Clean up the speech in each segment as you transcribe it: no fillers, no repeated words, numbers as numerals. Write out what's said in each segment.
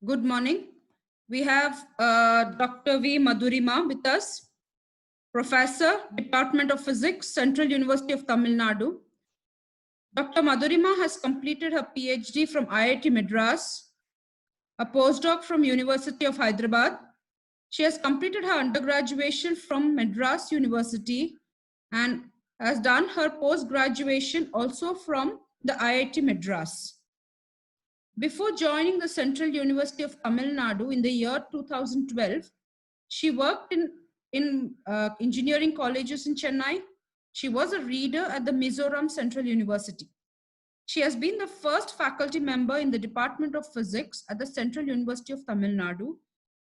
Good morning. We have Dr. V. Madhurima with us, Professor, Department of Physics, Central University of Tamil Nadu. Dr. Madhurima has completed her PhD from IIT Madras, a postdoc from University of Hyderabad. She has completed her undergraduation from Madras University and has done her post-graduation also from the IIT Madras. Before joining the Central University of Tamil Nadu in the year 2012, she worked in engineering colleges in Chennai. She was a reader at the Mizoram Central University. She has been the first faculty member in the Department of Physics at the Central University of Tamil Nadu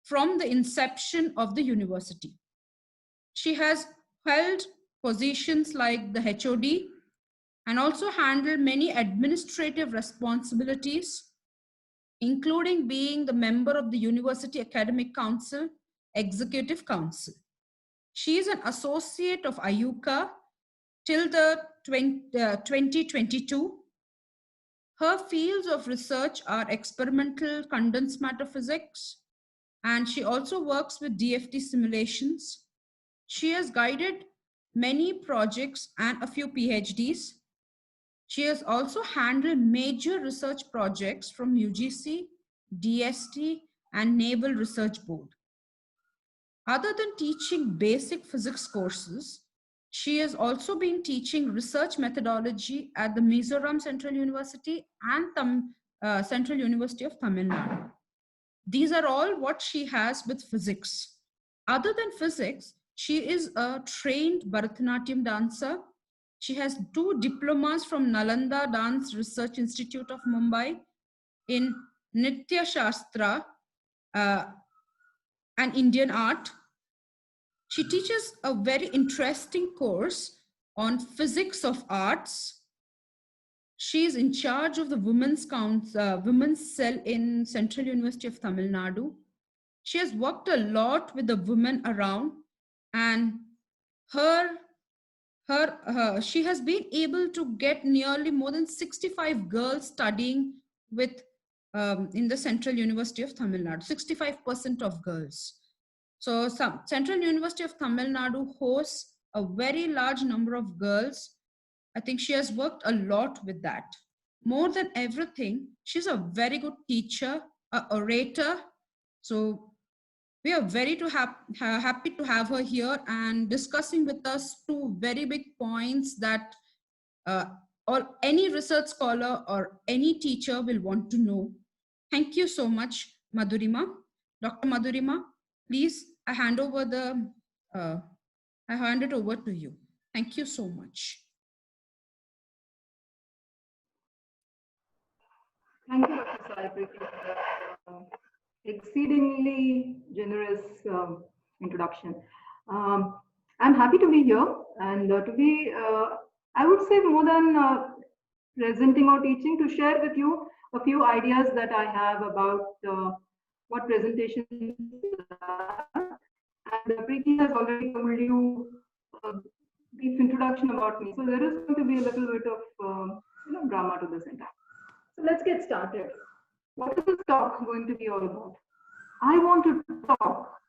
from the inception of the university. She has held positions like the HOD and also handled many administrative responsibilities, including being the member of the University Academic Council, Executive Council. She is an associate of IUCAA till the 2022. Her fields of research are experimental condensed matter physics, and she also works with DFT simulations. She has guided many projects and a few PhDs. She has also handled major research projects from UGC, DST, and Naval Research Board. Other than teaching basic physics courses, she has also been teaching research methodology at the Mizoram Central University and Central University of Tamil Nadu. These are all what she has with physics. Other than physics, she is a trained Bharatanatyam dancer. She has 2 diplomas from Nalanda Dance Research Institute of Mumbai in Nitya Shastra and Indian art. She teaches a very interesting course on physics of arts. She is in charge of the women's cell in Central University of Tamil Nadu. She has worked a lot with the women around, and she has been able to get nearly more than 65 girls studying with in the Central University of Tamil Nadu, 65% of girls. So Central University of Tamil Nadu hosts a very large number of girls. I think she has worked a lot with that. More than everything, she's a very good teacher, an orator. So we are very happy to have her here and discussing with us 2 very big points that or any research scholar or any teacher will want to know. Thank you so much, Madhurima. Dr. Madhurima, please, I hand it over to you. Thank you so much. Thank you, Dr. Saipri, for that exceedingly generous introduction. I'm happy to be here and to be, I would say, more than presenting or teaching, to share with you a few ideas that I have about what presentations are. And Preeti has already told you a brief introduction about me. So there is going to be a little bit of drama to this entire. So let's get started. What is this talk going to be all about? I want to talk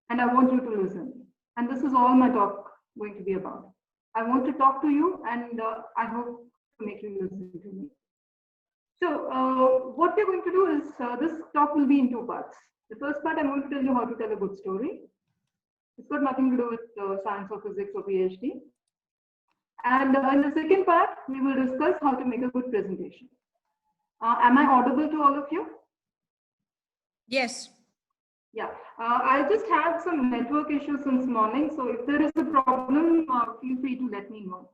and I want you to listen. And this is all my talk going to be about. I want to talk to you and I hope to make you listen to me. So what we're going to do is this talk will be in 2 parts. The first part, I'm going to tell you how to tell a good story. It's got nothing to do with science or physics or PhD. And in the second part, we will discuss how to make a good presentation. Am I audible to all of you? Yes. Yeah, I just had some network issues since morning. So if there is a problem, feel free to let me know,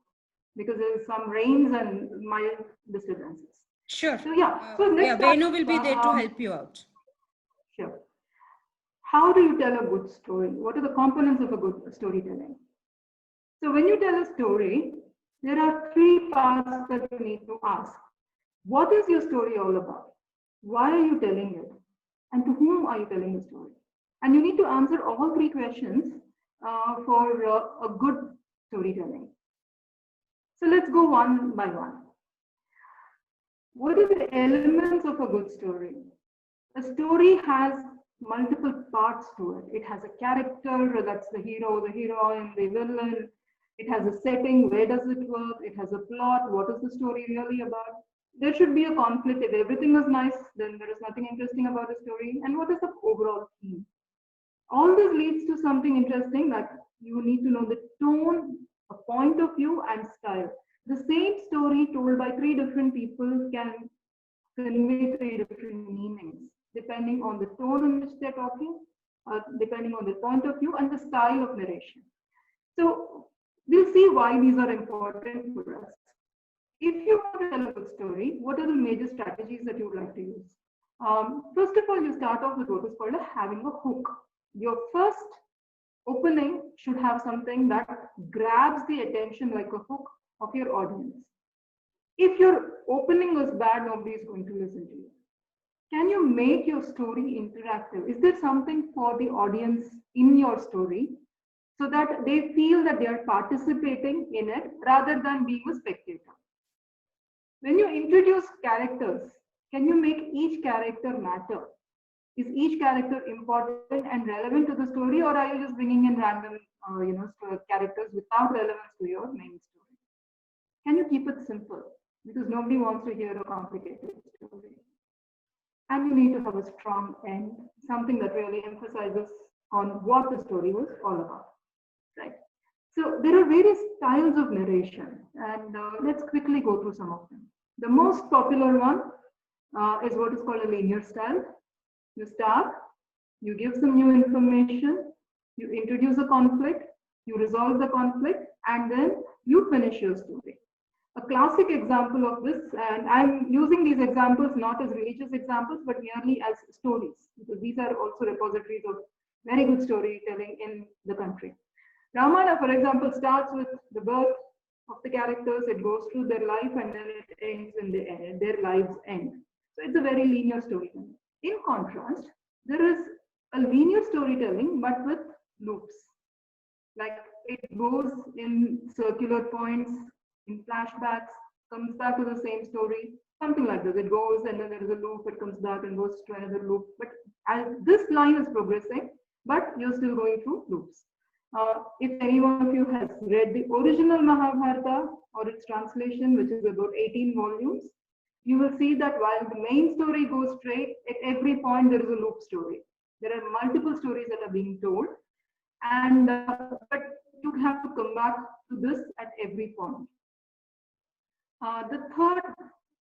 because there is some rains and mild disturbances. Sure. So yeah, so next Venu will be there to help you out. Sure. How do you tell a good story? What are the components of a good storytelling? So when you tell a story, there are 3 parts that you need to ask. What is your story all about? Why are you telling it? And to whom are you telling the story? And you need to answer all 3 questions for a good storytelling. So let's go one by one. What are the elements of a good story? A story has multiple parts to it. It has a character, that's the hero, the heroine, the villain. It has a setting, where does it work? It has a plot, what is the story really about? There should be a conflict. If everything is nice, then there is nothing interesting about the story. And what is the overall theme? All this leads to something interesting, that you need to know the tone, a point of view, and style. The same story told by three different people can convey three different meanings, depending on the tone in which they're talking, depending on the point of view and the style of narration. So we'll see why these are important for us. If you want to tell a good story, what are the major strategies that you would like to use? First of all, you start off with what is called having a hook. Your first opening should have something that grabs the attention like a hook of your audience. If your opening is bad, nobody is going to listen to you. Can you make your story interactive? Is there something for the audience in your story so that they feel that they are participating in it rather than being a spectator? When you introduce characters, can you make each character matter? Is each character important and relevant to the story, or are you just bringing in random, characters without relevance to your main story? Can you keep it simple? Because nobody wants to hear a complicated story. And you need to have a strong end, something that really emphasizes on what the story was all about, right? So there are various styles of narration, and let's quickly go through some of them. The most popular one is what is called a linear style. You start, you give some new information, you introduce a conflict, you resolve the conflict, and then you finish your story. A classic example of this, and I'm using these examples not as religious examples, but merely as stories, because these are also repositories of very good storytelling in the country. Ramayana, for example, starts with the birth of the characters, it goes through their life, and then it ends in the end, their lives end. So it's a very linear storytelling. In contrast, there is a linear storytelling, but with loops. Like it goes in circular points, in flashbacks, comes back to the same story, something like this. It goes and then there is a loop, it comes back and goes to another loop. But as this line is progressing, but you're still going through loops. If any one of you has read the original Mahabharata or its translation, which is about 18 volumes, you will see that while the main story goes straight, at every point there is a loop story. There are multiple stories that are being told, and but you have to come back to this at every point. The third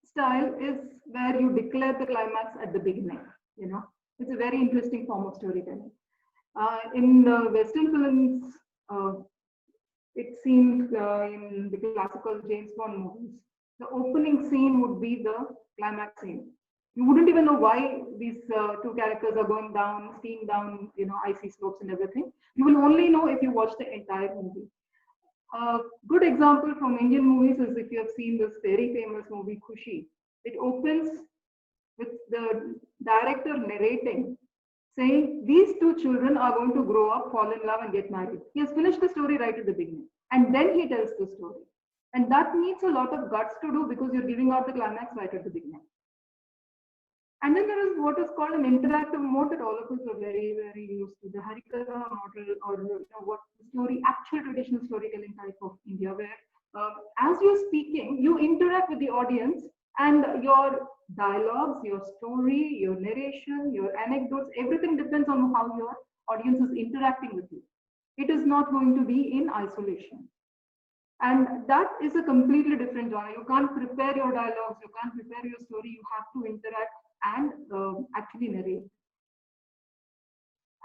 style is where you declare the climax at the beginning. It's a very interesting form of storytelling. In the Western films, it seemed in the classical James Bond movies, the opening scene would be the climax scene. You wouldn't even know why these two characters are going down, skiing down, icy slopes and everything. You will only know if you watch the entire movie. A good example from Indian movies is if you have seen this very famous movie Khushi. It opens with the director narrating, saying these two children are going to grow up, fall in love, and get married. He has finished the story right at the beginning, and then he tells the story. And that needs a lot of guts to do because you're giving out the climax right at the beginning. And then there is what is called an interactive mode that all of us are very, very used to, the Harikatha model, or what story, actual traditional storytelling type of India, where as you're speaking, you interact with the audience, and your dialogues, your story, your narration, your anecdotes, everything depends on how your audience is interacting with you. It is not going to be in isolation. And that is a completely different genre. You can't prepare your dialogues, you can't prepare your story, you have to interact and actually narrate.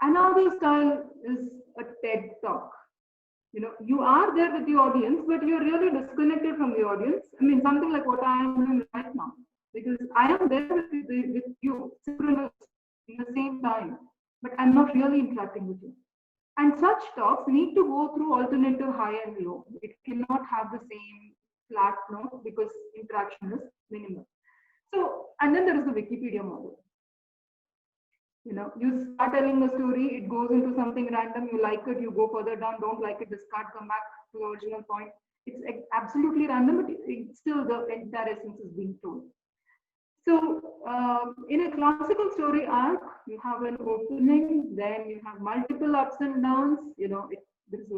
Another style is a TED talk. You are there with the audience, but you're really disconnected from the audience. I mean, something like what I am doing right now, because I am there with you, synchronous in the same time, but I'm not really interacting with you. And such talks need to go through alternative high and low. It cannot have the same flat note because interaction is minimal. So, and then there is the Wikipedia model. You start telling a story, it goes into something random, you like it, you go further down, don't like it, discard, come back to the original point. It's absolutely random, but it's still the entire essence is being told. So in a classical story arc, you have an opening, then you have multiple ups and downs. You know, there's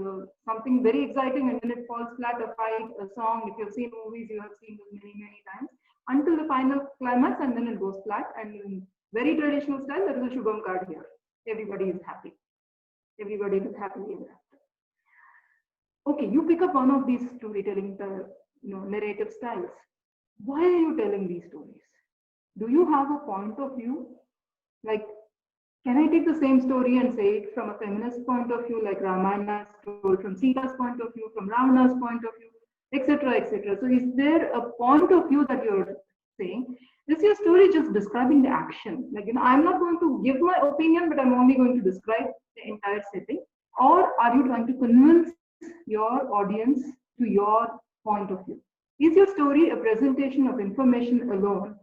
something very exciting, and then it falls flat. A fight, a song. If you've seen movies, you have seen this many, many times until the final climax, and then it goes flat. And in very traditional style, there is a Shubham card here. Everybody is happy. Everybody is happily ever after. Okay, you pick up one of these storytelling, narrative styles. Why are you telling these stories? Do you have a point of view? Like, can I take the same story and say it from a feminist point of view, like Ramayana told from Sita's point of view, from Ravana's point of view, etc., etc.? So, is there a point of view that you're saying? Is your story just describing the action? Like, I'm not going to give my opinion, but I'm only going to describe the entire setting. Or are you trying to convince your audience to your point of view? Is your story a presentation of information alone,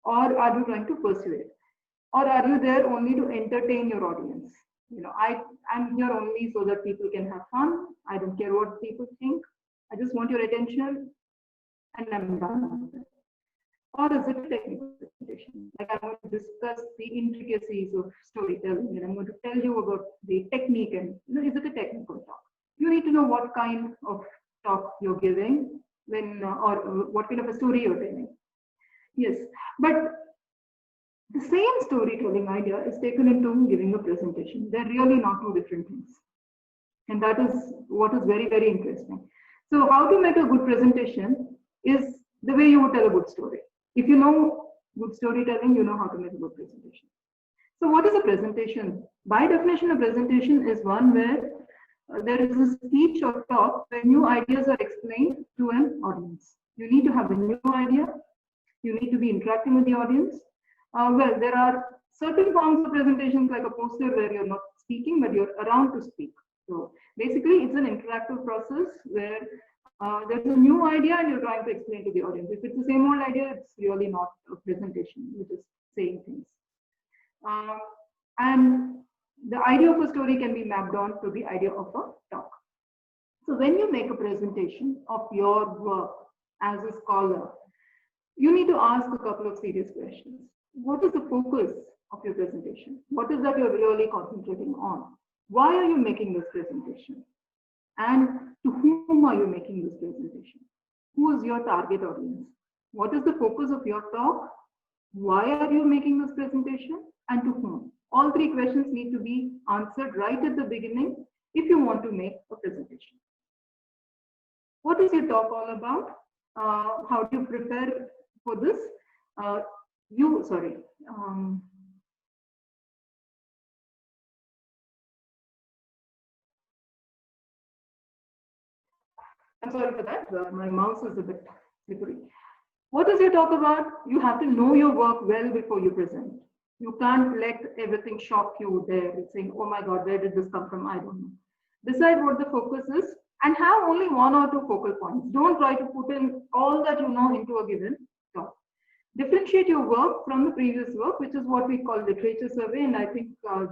or are you trying to persuade? Or are you there only to entertain your audience? I'm here only so that people can have fun. I don't care what people think. I just want your attention, and I'm done. Or is it a technical presentation? Like, I'm going to discuss the intricacies of storytelling, and I'm going to tell you about the technique. And is it a technical talk? You need to know what kind of talk you're giving or what kind of a story you're telling. Yes, but the same storytelling idea is taken into giving a presentation. They're really not two different things. And that is what is very, very interesting. So how to make a good presentation is the way you would tell a good story. If you know good storytelling, you know how to make a good presentation. So what is a presentation? By definition, a presentation is one where there is a speech or talk where new ideas are explained to an audience. You need to have a new idea. You need to be interacting with the audience. Well, there are certain forms of presentations like a poster where you're not speaking, but you're around to speak. So basically, it's an interactive process where there's a new idea and you're trying to explain to the audience. If it's the same old idea, it's really not a presentation, which is saying things. And the idea of a story can be mapped on to the idea of a talk. So when you make a presentation of your work as a scholar, you need to ask a couple of serious questions. What is the focus of your presentation? What is that you're really concentrating on? Why are you making this presentation? And to whom are you making this presentation? Who is your target audience? What is the focus of your talk? Why are you making this presentation? And to whom? All three questions need to be answered right at the beginning if you want to make a presentation. What is your talk all about? How do you prepare for this? I'm sorry for that. My mouse is a bit slippery. What is your talk about? You have to know your work well before you present. You can't let everything shock you there, saying, oh my God, where did this come from? I don't know. Decide what the focus is and have only one or two focal points. Don't try to put in all that you know into a given talk. Differentiate your work from the previous work, which is what we call literature survey. And I think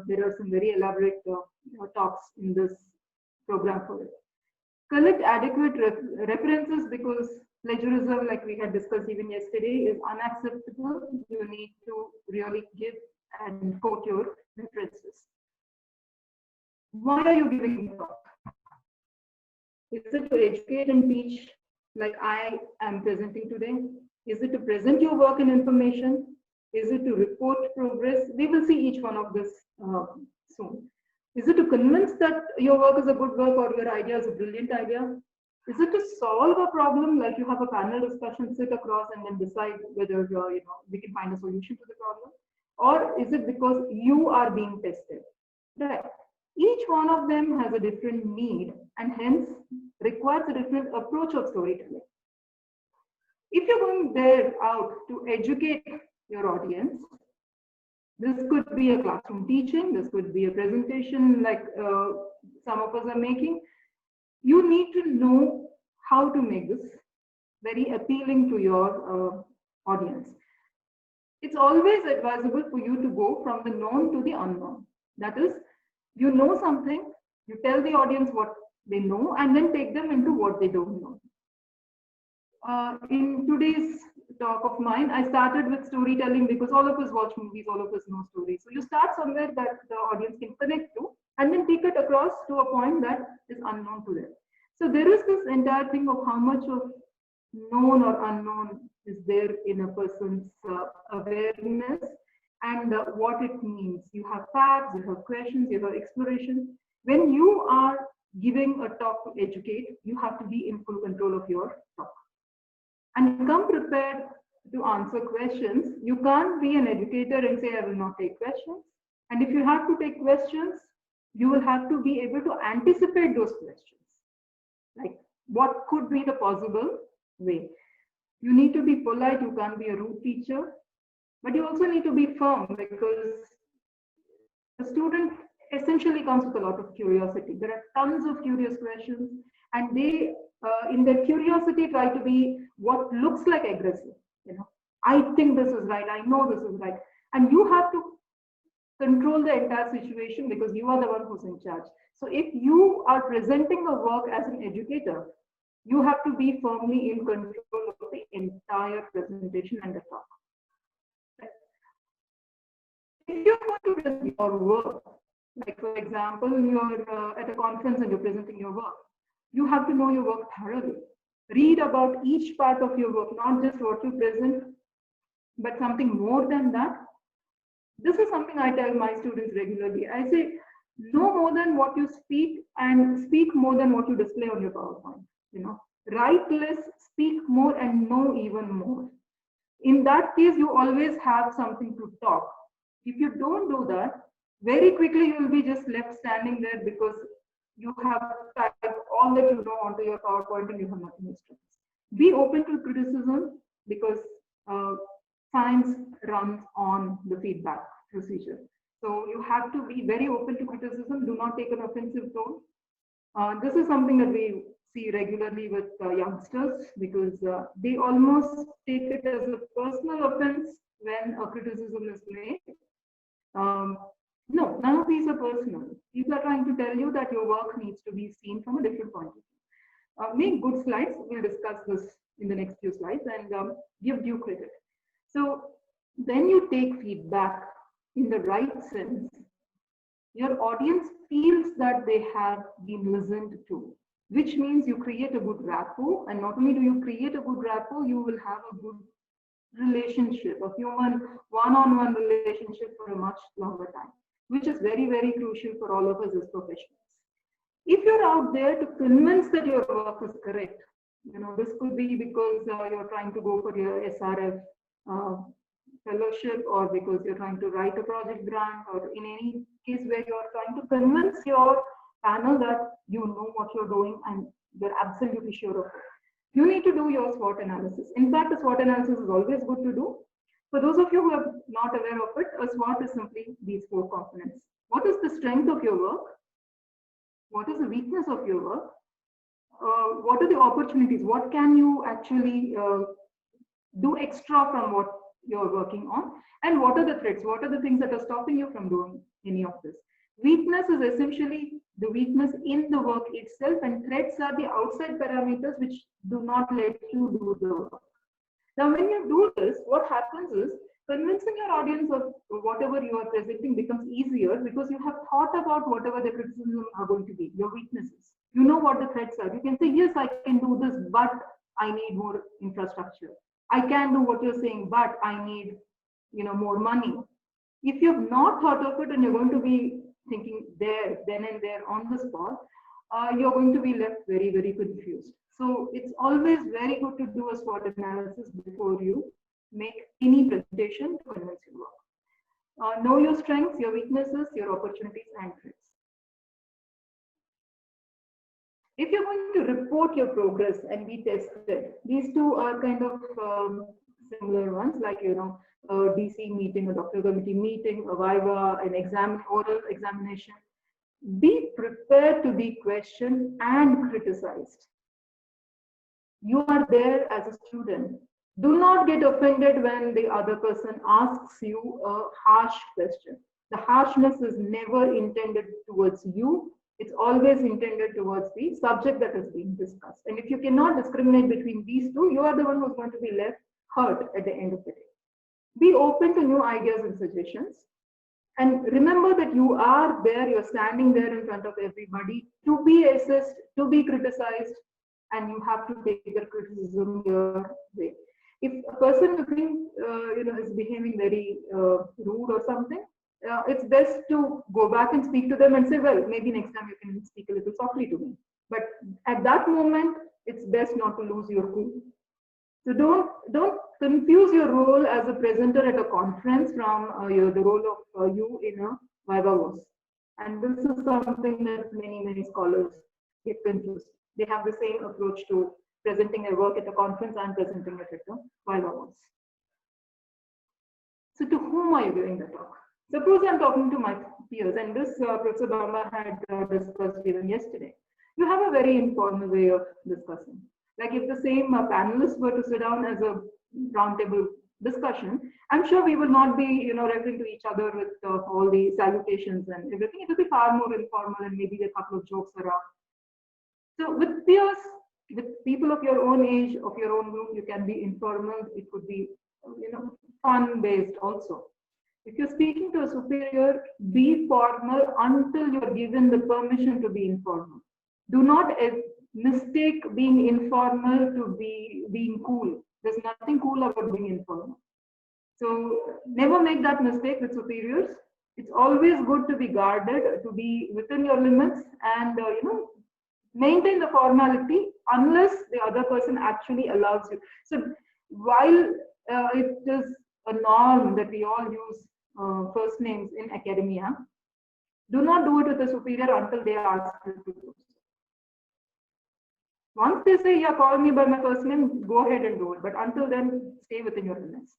there are some very elaborate talks in this program for it. Collect adequate references, because plagiarism, like we had discussed even yesterday, is unacceptable. You need to really give and quote your references. Why are you giving the talk? Is it to educate and teach, like I am presenting today? Is it to present your work and information? Is it to report progress? We will see each one of this soon. Is it to convince that your work is a good work or your idea is a brilliant idea? Is it to solve a problem, like you have a panel discussion, sit across and then decide whether we can find a solution to the problem? Or is it because you are being tested? Right. Each one of them has a different need and hence requires a different approach of storytelling. If you're going there out to educate your audience, this could be a classroom teaching, this could be a presentation like some of us are making. You need to know how to make this very appealing to your audience. It's always advisable for you to go from the known to the unknown. That is, you know something, you tell the audience what they know, and then take them into what they don't know. In today's talk of mine, I started with storytelling because all of us watch movies, all of us know stories. So you start somewhere that the audience can connect to and then take it across to a point that is unknown to them. So there is this entire thing of how much of known or unknown is there in a person's awareness and what it means. You have facts, you have questions, you have exploration. When you are giving a talk to educate, you have to be in full control of your talk. And come prepared to answer questions. You can't be an educator and say, I will not take questions. And if you have to take questions, you will have to be able to anticipate those questions. Like, what could be the possible way? You need to be polite, you can't be a rude teacher, but you also need to be firm because the student essentially comes with a lot of curiosity. There are tons of curious questions, and they, in their curiosity, try to be what looks like aggressive. You know, I think this is right, I know this is right, and you have to control the entire situation because you are the one who's in charge. So if you are presenting a work as an educator, you have to be firmly in control of the entire presentation and the talk. If you're going to present your work, like for example, you're at a conference and you're presenting your work, you have to know your work thoroughly. Read about each part of your work, not just what you present, but something more than that. This is something I tell my students regularly. I say, know more than what you speak and speak more than what you display on your PowerPoint. You know, write less, speak more, and know even more. In that case, you always have something to talk. If you don't do that, very quickly you will be just left standing there because you have typed all that you know onto your PowerPoint and you have nothing else to do. Be open to criticism because science runs on the feedback procedure. So you have to be very open to criticism. Do not take an offensive tone. This is something that we see regularly with youngsters because they almost take it as a personal offense when a criticism is made. No, none of these are personal. People are trying to tell you that your work needs to be seen from a different point of view. Make good slides. We'll discuss this in the next few slides and give due credit. So when you take feedback in the right sense, your audience feels that they have been listened to, which means you create a good rapport. And not only do you create a good rapport, you will have a good relationship, a human one-on-one relationship for a much longer time, which is very, very crucial for all of us as professionals. If you're out there to convince that your work is correct, you know, this could be because you're trying to go for your SRF fellowship or because you're trying to write a project grant or in any case where you're trying to convince your panel that you know what you're doing and you're absolutely sure of it. You need to do your SWOT analysis. In fact, a SWOT analysis is always good to do. For those of you who are not aware of it, a SWOT is simply these 4 components. What is the strength of your work? What is the weakness of your work? What are the opportunities? What can you actually do extra from what you're working on? And what are the threats? What are the things that are stopping you from doing any of this? Weakness is essentially the weakness in the work itself, and threats are the outside parameters which do not let you do the work. Now, when you do this, what happens is convincing your audience of whatever you are presenting becomes easier because you have thought about whatever the criticisms are going to be, your weaknesses. You know what the threats are. You can say, yes, I can do this, but I need more infrastructure. I can do what you're saying, but I need, you know, more money. If you've not thought of it and you're going to be thinking there, then and there on the spot, you're going to be left very, very confused. So it's always very good to do a SWOT analysis before you make any presentation to convince your work. Know your strengths, your weaknesses, your opportunities and threats. If you're going to report your progress and be tested, these two are kind of similar ones, like, you know, a DC meeting, a doctoral committee meeting, a viva, an exam, oral examination. Be prepared to be questioned and criticized. You are there as a student. Do not get offended when the other person asks you a harsh question. The harshness is never intended towards you. It's always intended towards the subject that is being discussed. And if you cannot discriminate between these two, you are the one who's going to be left hurt at the end of the day. Be open to new ideas and suggestions. And remember that you are there, you're standing there in front of everybody to be assessed, to be criticized, and you have to take the criticism your way. If a person you think is behaving very rude or something, it's best to go back and speak to them and say, well, maybe next time you can speak a little softly to me. But at that moment, it's best not to lose your cool. So don't confuse your role as a presenter at a conference from the role of you in a Viva Voce. And this is something that many scholars get confused. They have the same approach to presenting their work at a conference and presenting it at a Viva Voce. So to whom are you giving the talk? Suppose I'm talking to my peers, and this Professor Bamba had discussed even yesterday. You have a very informal way of discussing. Like if the same panelists were to sit down as a roundtable discussion, I'm sure we will not be, referring to each other with all the salutations and everything. It will be far more informal and maybe a couple of jokes around. So with peers, with people of your own age, of your own group, you can be informal. It could be, fun-based also. If you're speaking to a superior, be formal until you're given the permission to be informal. Do not mistake being informal to being cool. There's nothing cool about being informal. So never make that mistake with superiors. It's always good to be guarded, to be within your limits, and maintain the formality unless the other person actually allows you. So while it is a norm that we all use first names in academia, do not do it with a superior until they ask you to do so. Once they say, yeah, call me by my first name, go ahead and do it. But until then, stay within your limits.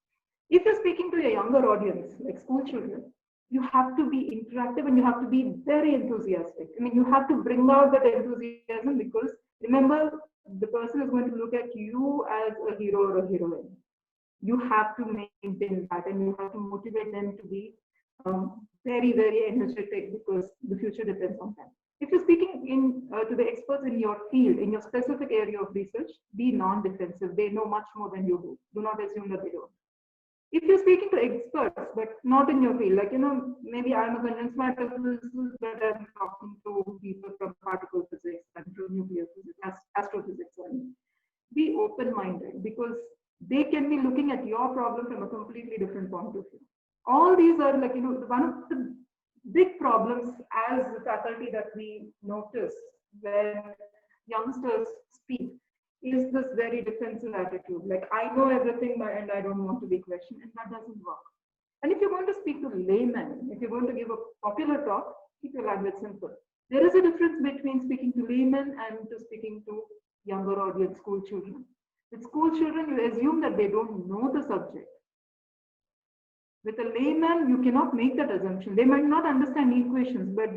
If you're speaking to a younger audience, like school children, you have to be interactive and you have to be very enthusiastic. I mean, you have to bring out that enthusiasm because remember, the person is going to look at you as a hero or a heroine. You have to maintain that and you have to motivate them to be very energetic because the future depends on them. If you're speaking to the experts in your field, in your specific area of research, be non-defensive. They know much more than you do. Do not assume that they don't. If you're speaking to experts, but not in your field, like, maybe I'm a condensed matter physicist, but I'm talking to people from particle physics and from nuclear physics, astrophysics, and be open-minded because they can be looking at your problem from a completely different point of view. All these are like, one of the big problems as a faculty that we notice when youngsters speak is this very defensive attitude. Like, I know everything and I don't want to be questioned, and that doesn't work. And if you're going to speak to laymen, if you're going to give a popular talk, keep your language simple. There is a difference between speaking to laymen and to speaking to younger audience, school children. With school children, you assume that they don't know the subject. With a layman, you cannot make that assumption. They might not understand equations, but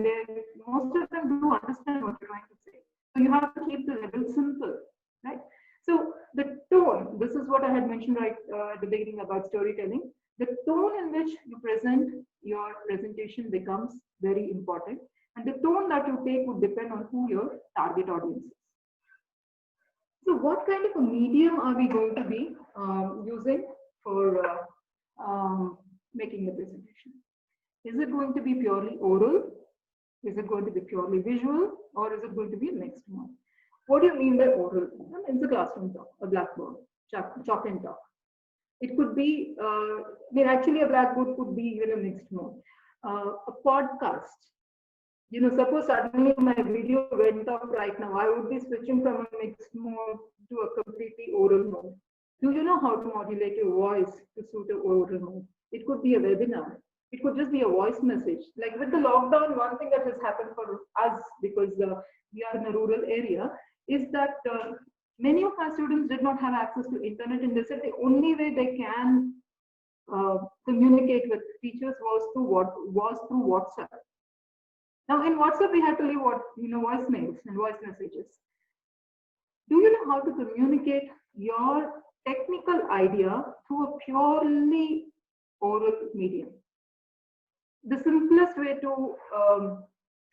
most of them do understand what you're trying to say. So you have to keep the level simple, right? So the tone, this is what I had mentioned right at the beginning about storytelling. The tone in which you present your presentation becomes very important. And the tone that you take would depend on who your target audience is. So what kind of a medium are we going to be using for making the presentation? Is it going to be purely oral? Is it going to be purely visual? Or is it going to be a mixed one? What do you mean by oral? It's a classroom talk, a blackboard, chalk and talk. It could be, actually a blackboard could be even a mixed mode. A podcast. Suppose suddenly my video went off right now, I would be switching from a mixed mode to a completely oral mode. Do you know how to modulate your voice to suit an oral mode? It could be a webinar. It could just be a voice message. Like with the lockdown, one thing that has happened for us, because we are in a rural area, is that many of our students did not have access to internet, and they said the only way they can communicate with teachers was through WhatsApp. Now in WhatsApp, we had to leave voicemails and voice messages. Do you know how to communicate your technical idea through a purely oral medium? The simplest way to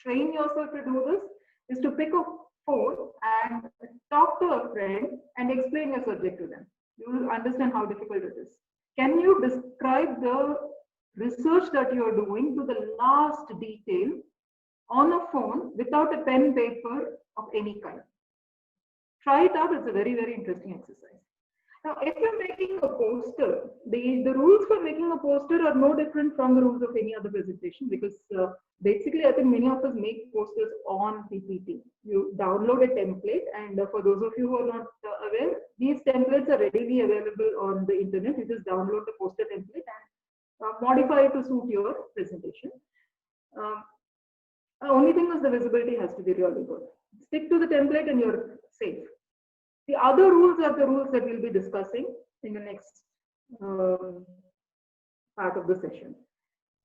train yourself to do this is to pick a phone and talk to a friend and explain your subject to them. You will understand how difficult it is. Can you describe the research that you are doing to the last detail on a phone without a pen paper of any kind? Try it out. It's a very, very interesting exercise. Now, if you're making a poster, the rules for making a poster are no different from the rules of any other presentation, because basically, I think many of us make posters on PPT. You download a template, and for those of you who are not aware, these templates are readily available on the internet. You just download the poster template and modify it to suit your presentation. The only thing is the visibility has to be really good. Stick to the template and you're safe. The other rules are the rules that we'll be discussing in the next part of the session.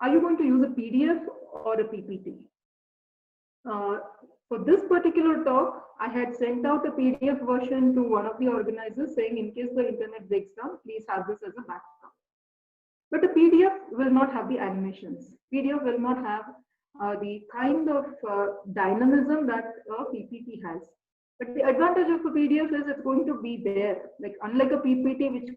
Are you going to use a PDF or a PPT? For this particular talk, I had sent out a PDF version to one of the organizers saying, in case the internet breaks down, please have this as a backup. But a PDF will not have the animations. PDF will not have the kind of dynamism that a PPT has. But the advantage of a PDF is it's going to be there. Like, unlike a PPT, which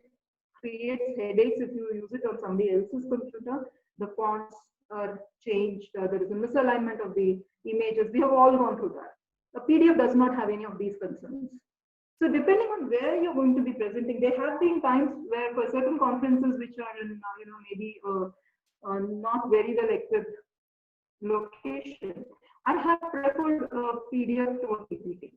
creates headaches if you use it on somebody else's computer, the fonts are changed, there is a misalignment of the images. We have all gone through that. A PDF does not have any of these concerns. So depending on where you're going to be presenting, there have been times where for certain conferences which are in, maybe not very well equipped location, I have preferred a PDF to a PPT.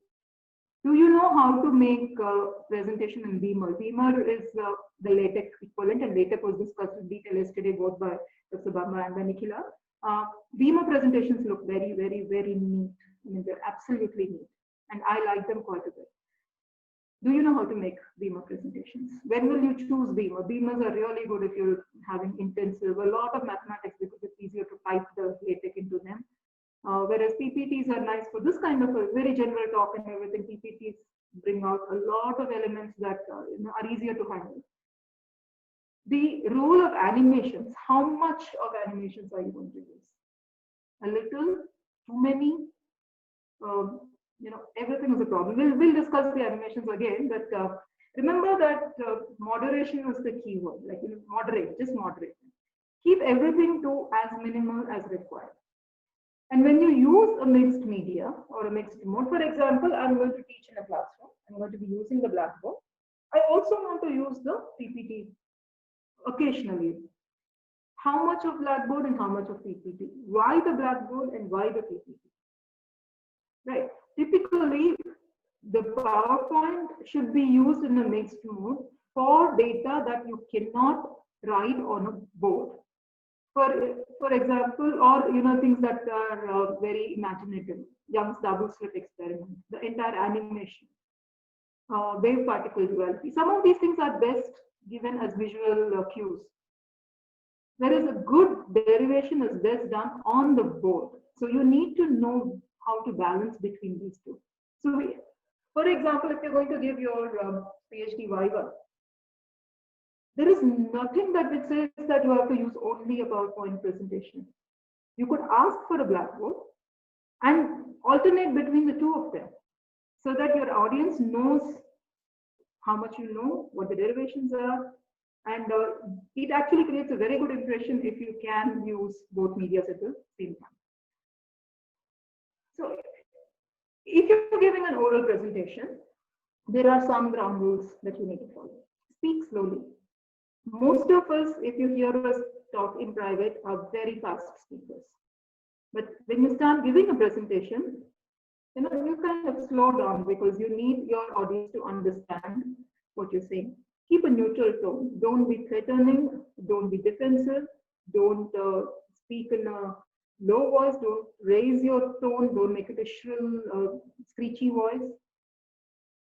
Do you know how to make a presentation in Beamer? Beamer is the LaTeX equivalent, and LaTeX was discussed in detail yesterday both by Dr. Bamba and by Nikhila. Beamer presentations look very, very, very neat. I mean, they're absolutely neat, and I like them quite a bit. Do you know how to make Beamer presentations? When will you choose Beamer? Beamers are really good if you're having intensive, a lot of mathematics, because it's easier to type the LaTeX into them. Whereas PPTs are nice for this kind of a very general talk and everything. PPTs bring out a lot of elements that are easier to handle. The role of animations, how much of animations are you going to use? A little, too many, everything is a problem. We'll discuss the animations again, but remember that moderation is the key word. Like, moderate, just moderate. Keep everything to as minimal as required. And when you use a mixed media or a mixed mode, for example, I'm going to teach in a classroom. I'm going to be using the Blackboard. I also want to use the PPT occasionally. How much of Blackboard and how much of PPT? Why the Blackboard and why the PPT? Right. Typically, the PowerPoint should be used in a mixed mode for data that you cannot write on a board. For example, or things that are very imaginative, Young's double slit experiment, the entire animation, wave particle duality. Some of these things are best given as visual cues. Whereas a good derivation is best done on the board. So you need to know how to balance between these two. So, for example, if you're going to give your PhD Viva, there is nothing that it says that you have to use only a PowerPoint presentation. You could ask for a Blackboard and alternate between the two of them so that your audience knows how much you know, what the derivations are, and it actually creates a very good impression if you can use both medias at the same time. So if you're giving an oral presentation, there are some ground rules that you need to follow. Speak slowly. Most of us, if you hear us talk in private, are very fast speakers. But when you start giving a presentation, you kind of slow down because you need your audience to understand what you're saying. Keep a neutral tone. Don't be threatening. Don't be defensive. Don't speak in a low voice. Don't raise your tone. Don't make it a shrill, screechy voice.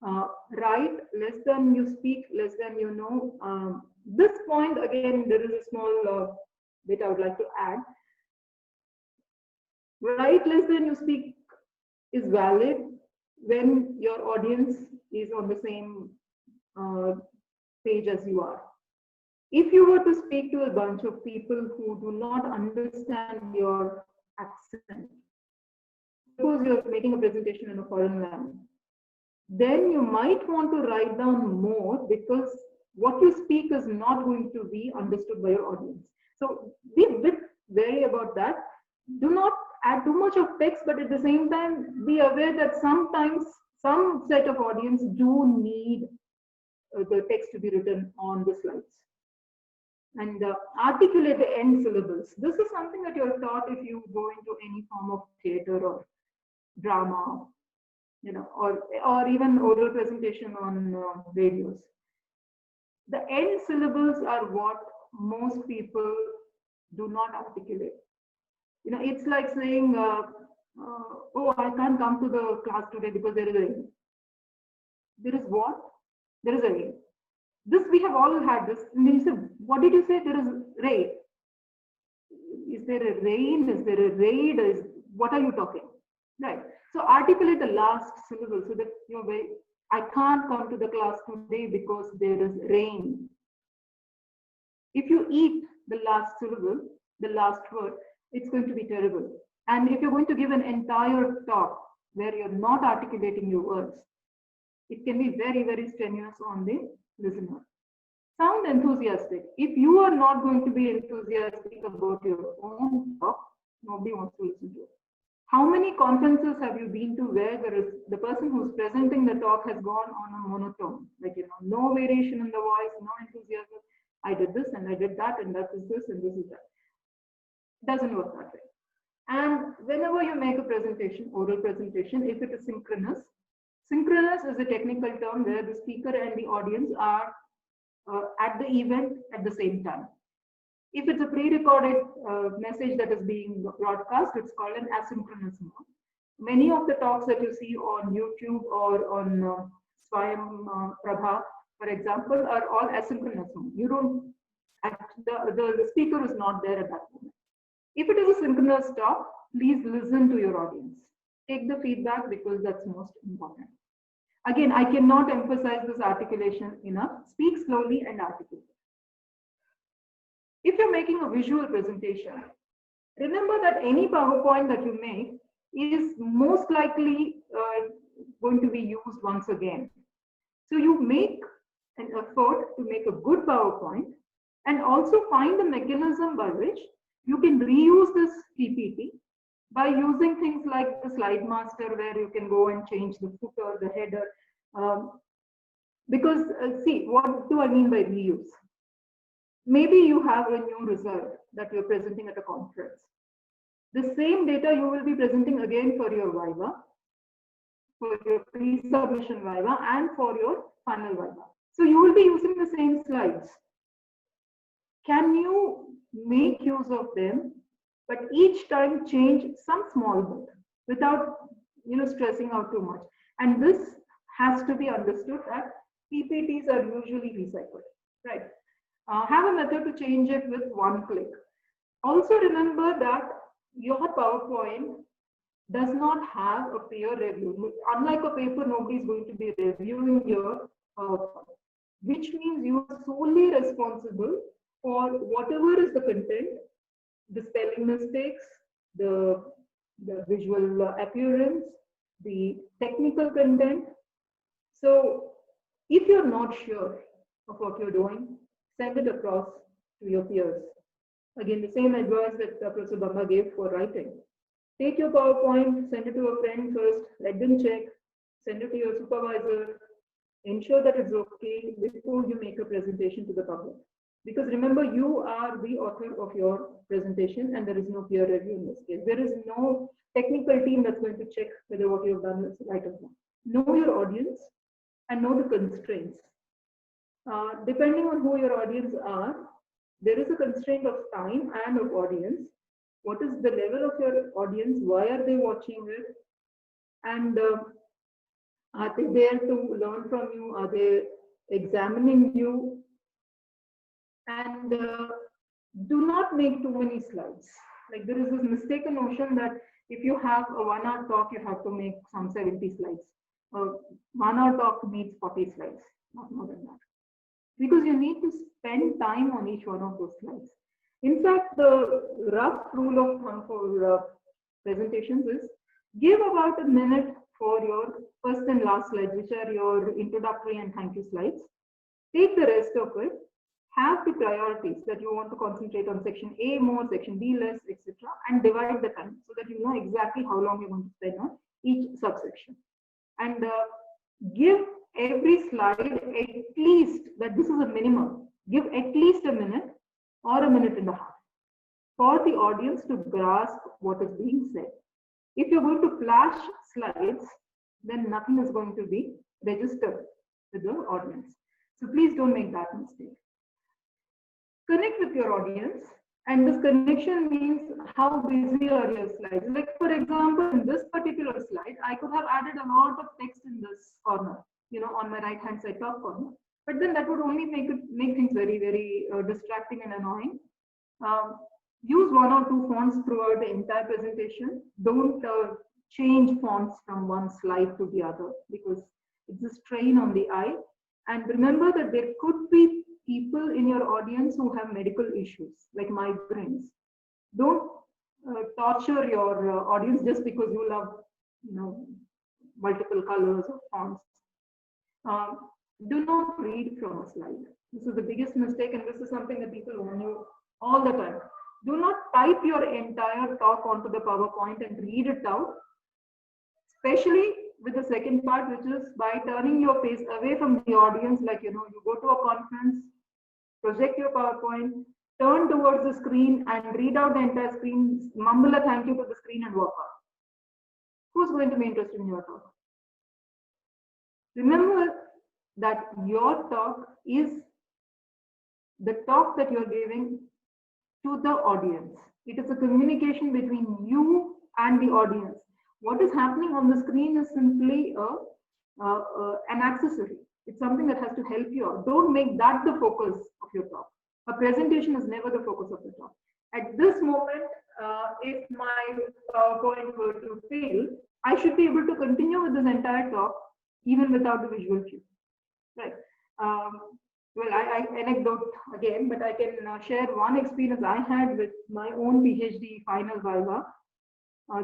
Write less than you speak, less than you know. This point, again, there is a small bit I would like to add. Write less than you speak is valid when your audience is on the same page as you are. If you were to speak to a bunch of people who do not understand your accent, suppose you're making a presentation in a foreign language, then you might want to write down more because what you speak is not going to be understood by your audience. So be a bit wary about that. Do not add too much of text, but at the same time, be aware that sometimes some set of audience do need the text to be written on the slides. And articulate the end syllables. This is something that you're taught if you go into any form of theater or drama, or even oral presentation on radios. The end syllables are what most people do not articulate. It's like saying, oh, I can't come to the class today because there is rain. There is what? There is a rain. This, we have all had this. And then you say, what did you say? There is rain. Is there a rain? Is there a raid? What are you talking? Right. So articulate the last syllable so that I can't come to the class today because there is rain. If you eat the last syllable, the last word, it's going to be terrible. And if you're going to give an entire talk where you're not articulating your words, it can be very, very strenuous on the listener. Sound enthusiastic. If you are not going to be enthusiastic about your own talk, nobody wants to listen to it. How many conferences have you been to where the person who's presenting the talk has gone on a monotone, like, no variation in the voice, no enthusiasm. I did this and I did that and that is this and this is that. Doesn't work that way. And whenever you make a presentation, oral presentation, if it is synchronous is a technical term where the speaker and the audience are at the event at the same time. If it's a pre-recorded message that is being broadcast, it's called an asynchronous mode. Many of the talks that you see on YouTube or on Swayam Prabha, for example, are all asynchronous mode. You don't, the speaker is not there at that moment. If it is a synchronous talk, please listen to your audience. Take the feedback because that's most important. Again, I cannot emphasize this articulation enough. Speak slowly and articulate. If you're making a visual presentation, remember that any PowerPoint that you make is most likely going to be used once again. So you make an effort to make a good PowerPoint and also find a mechanism by which you can reuse this PPT by using things like the Slide Master, where you can go and change the footer, the header. Because see, what do I mean by reuse? Maybe you have a new result that you're presenting at a conference. The same data you will be presenting again for your Viva, for your pre-submission Viva, and for your final Viva. So you will be using the same slides. Can you make use of them, but each time change some small bit without stressing out too much? And this has to be understood that PPTs are usually recycled, right? Have a method to change it with one click. Also remember that your PowerPoint does not have a peer review. Unlike a paper, nobody is going to be reviewing your PowerPoint, which means you are solely responsible for whatever is the content, the spelling mistakes, the visual appearance, the technical content. So if you're not sure of what you're doing, send it across to your peers. Again, the same advice that Professor Bamba gave for writing. Take your PowerPoint, send it to a friend first, let them check, send it to your supervisor, ensure that it's okay before you make a presentation to the public. Because remember, you are the author of your presentation and there is no peer review in this case. There is no technical team that's going to check whether what you've done is right or wrong. Know your audience and know the constraints. Depending on who your audience are, there is a constraint of time and of audience. What is the level of your audience? Why are they watching it? And are they there to learn from you? Are they examining you? And do not make too many slides. Like, there is this mistaken notion that if you have a 1 hour talk, you have to make some 70 slides. 1 hour talk needs 40 slides, not more than that. Because you need to spend time on each one of those slides. In fact, the rough rule of thumb for presentations is give about a minute for your first and last slides, which are your introductory and thank you slides. Take the rest of it, have the priorities that you want to concentrate on section A more, section B less, etc., and divide the time so that you know exactly how long you want to spend on each subsection. And give every slide at least, that this is a minimum, give at least a minute or a minute and a half for the audience to grasp what is being said. If you're going to flash slides, then nothing is going to be registered with the audience. So please don't make that mistake. Connect with your audience, and this connection means how busy are your slides. Like for example, in this particular slide, I could have added a lot of text in this corner, you know, on my right-hand side top corner. But then that would only make things very, very distracting and annoying. Use one or two fonts throughout the entire presentation. Don't change fonts from one slide to the other because it's a strain on the eye. And remember that there could be people in your audience who have medical issues like migraines. Don't torture your audience just because you love, you know, multiple colors or fonts. Do not read from a slide. This is the biggest mistake, and this is something that people warn you all the time. Do not type your entire talk onto the PowerPoint and read it out, especially with the second part, which is by turning your face away from the audience. Like, you know, you go to a conference, project your PowerPoint, turn towards the screen and read out the entire screen, mumble a thank you to the screen and walk out. Who's going to be interested in your talk? Remember that your talk is the talk that you're giving to the audience. It is a communication between you and the audience. What is happening on the screen is simply an accessory. It's something that has to help you out. Don't make that the focus of your talk. A presentation is never the focus of the talk. At this moment, if my PowerPoint were to fail, I should be able to continue with this entire talk even without the visual cue. Right. Well, I anecdote again, but I can share one experience I had with my own PhD final viva.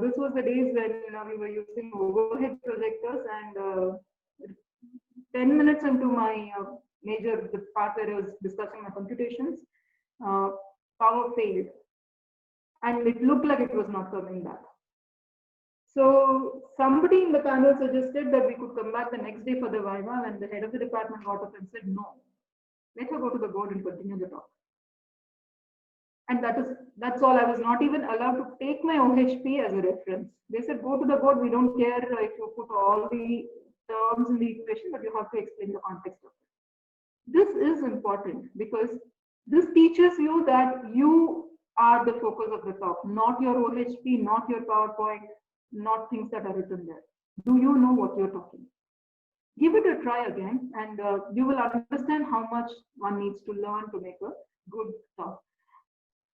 This was the days when we were using overhead projectors, and 10 minutes into my major, the part where I was discussing my computations, power failed, and it looked like it was not coming back. So somebody in the panel suggested that we could come back the next day for the viva, and the head of the department got up and said, no, let her go to the board and continue the talk. And that's all. I was not even allowed to take my OHP as a reference. They said, go to the board. We don't care if you put all the terms in the equation, but you have to explain the context of it. This is important because this teaches you that you are the focus of the talk, not your OHP, not your PowerPoint, not things that are written there. Do you know what you're talking? Give it a try again, and you will understand how much one needs to learn to make a good talk.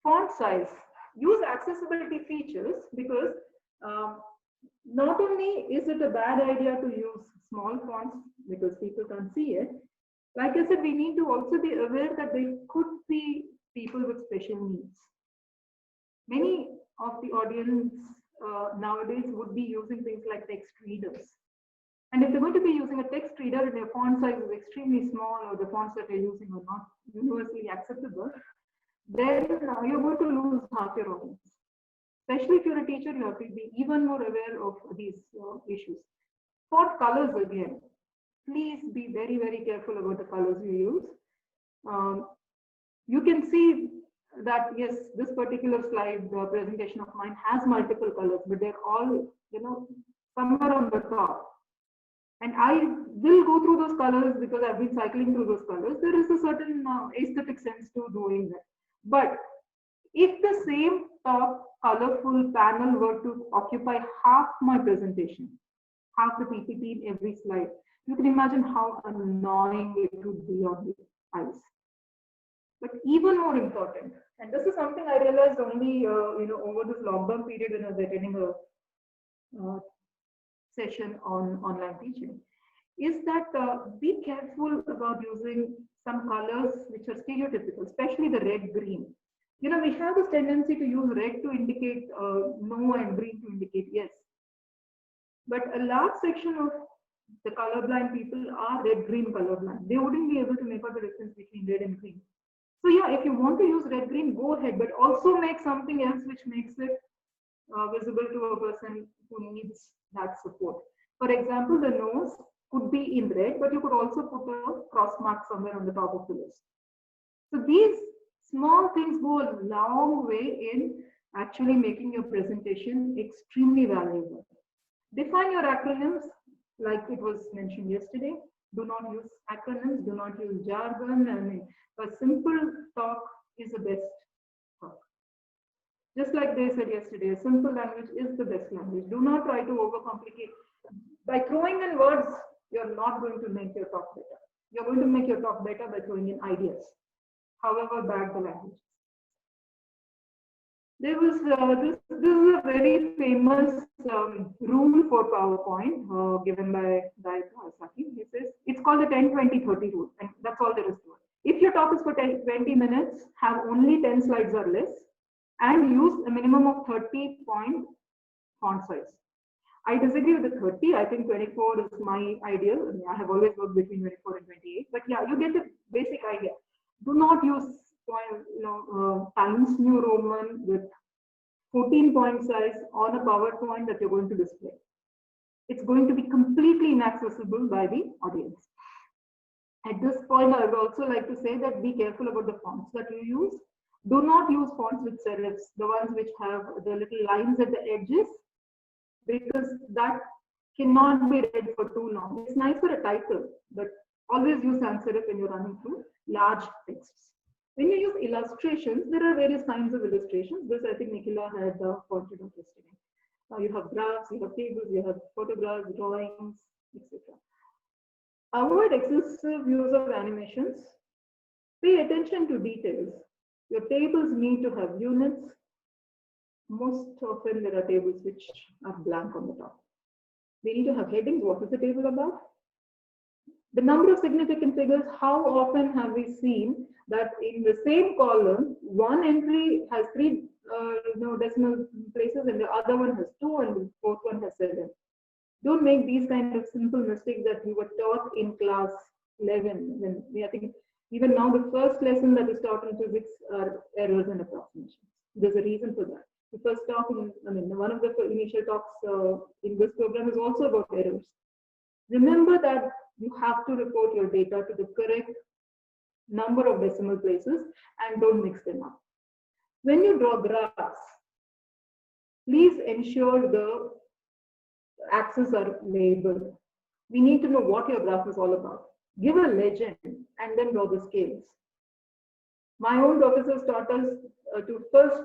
Font size. Use accessibility features because not only is it a bad idea to use small fonts because people can't see it, like I said, we need to also be aware that there could be people with special needs. Many of the audience nowadays would be using things like text readers. And if they're going to be using a text reader and their font size is extremely small, or the fonts that they're using are not universally acceptable, then you're going to lose half your audience. Especially if you're a teacher, you have to be even more aware of these issues. Font colors again. Please be very, very careful about the colors you use. You can see that, yes, this particular slide presentation of mine has multiple colors, but they're all, you know, somewhere on the top. And I will go through those colors because I've been cycling through those colors. There is a certain aesthetic sense to doing that. But if the same top colorful panel were to occupy half my presentation, half the PPT in every slide, you can imagine how annoying it would be on the eyes. But even more important, and this is something I realized only over this lockdown period when I was attending a session on online teaching, is that be careful about using some colors which are stereotypical, especially the red green. You know, we have this tendency to use red to indicate no and green to indicate yes. But a large section of the colorblind people are red-green colorblind. They wouldn't be able to make out the difference between red and green. So yeah, if you want to use red-green, go ahead, but also make something else which makes it visible to a person who needs that support. For example, the nose could be in red, but you could also put a cross mark somewhere on the top of the list. So these small things go a long way in actually making your presentation extremely valuable. Define your acronyms like it was mentioned yesterday. Do not use acronyms, do not use jargon. I mean, a simple talk is the best talk. Just like they said yesterday, a simple language is the best language. Do not try to overcomplicate. By throwing in words, you're not going to make your talk better. You're going to make your talk better by throwing in ideas, however bad the language. There was this is a very famous rule for PowerPoint given by Kawasaki. He says it's called the 10-20-30 rule, and that's all there is to it. If your talk is for 20 minutes, have only 10 slides or less, and use a minimum of 30-point font size. I disagree with the 30. I think 24 is my ideal. I have always worked between 24 and 28. But yeah, you get the basic idea. Do not use Times New Roman with 14-point size on a PowerPoint that you're going to display. It's going to be completely inaccessible by the audience. At this point, I would also like to say that be careful about the fonts that you use. Do not use fonts with serifs, the ones which have the little lines at the edges, because that cannot be read for too long. It's nice for a title, but always use sans serif when you're running through large texts. When you use illustrations, there are various kinds of illustrations. This I think Nikhila had pointed out yesterday. You have graphs, you have tables, you have photographs, drawings, etc. Avoid excessive use of animations. Pay attention to details. Your tables need to have units. Most often there are tables which are blank on the top. They need to have headings. What is the table about? The number of significant figures, how often have we seen that in the same column, one entry has 3 decimal places and the other one has 2 and the fourth one has 7. Don't make these kind of simple mistakes that we were taught in class 11. When I think even now the first lesson that is taught in physics are errors and approximations. There's a reason for that. The first talk, one of the initial talks in this program is also about errors. Remember that you have to report your data to the correct number of decimal places and don't mix them up. When you draw graphs, please ensure the axes are labeled. We need to know what your graph is all about. Give a legend and then draw the scales. My own professors taught us to first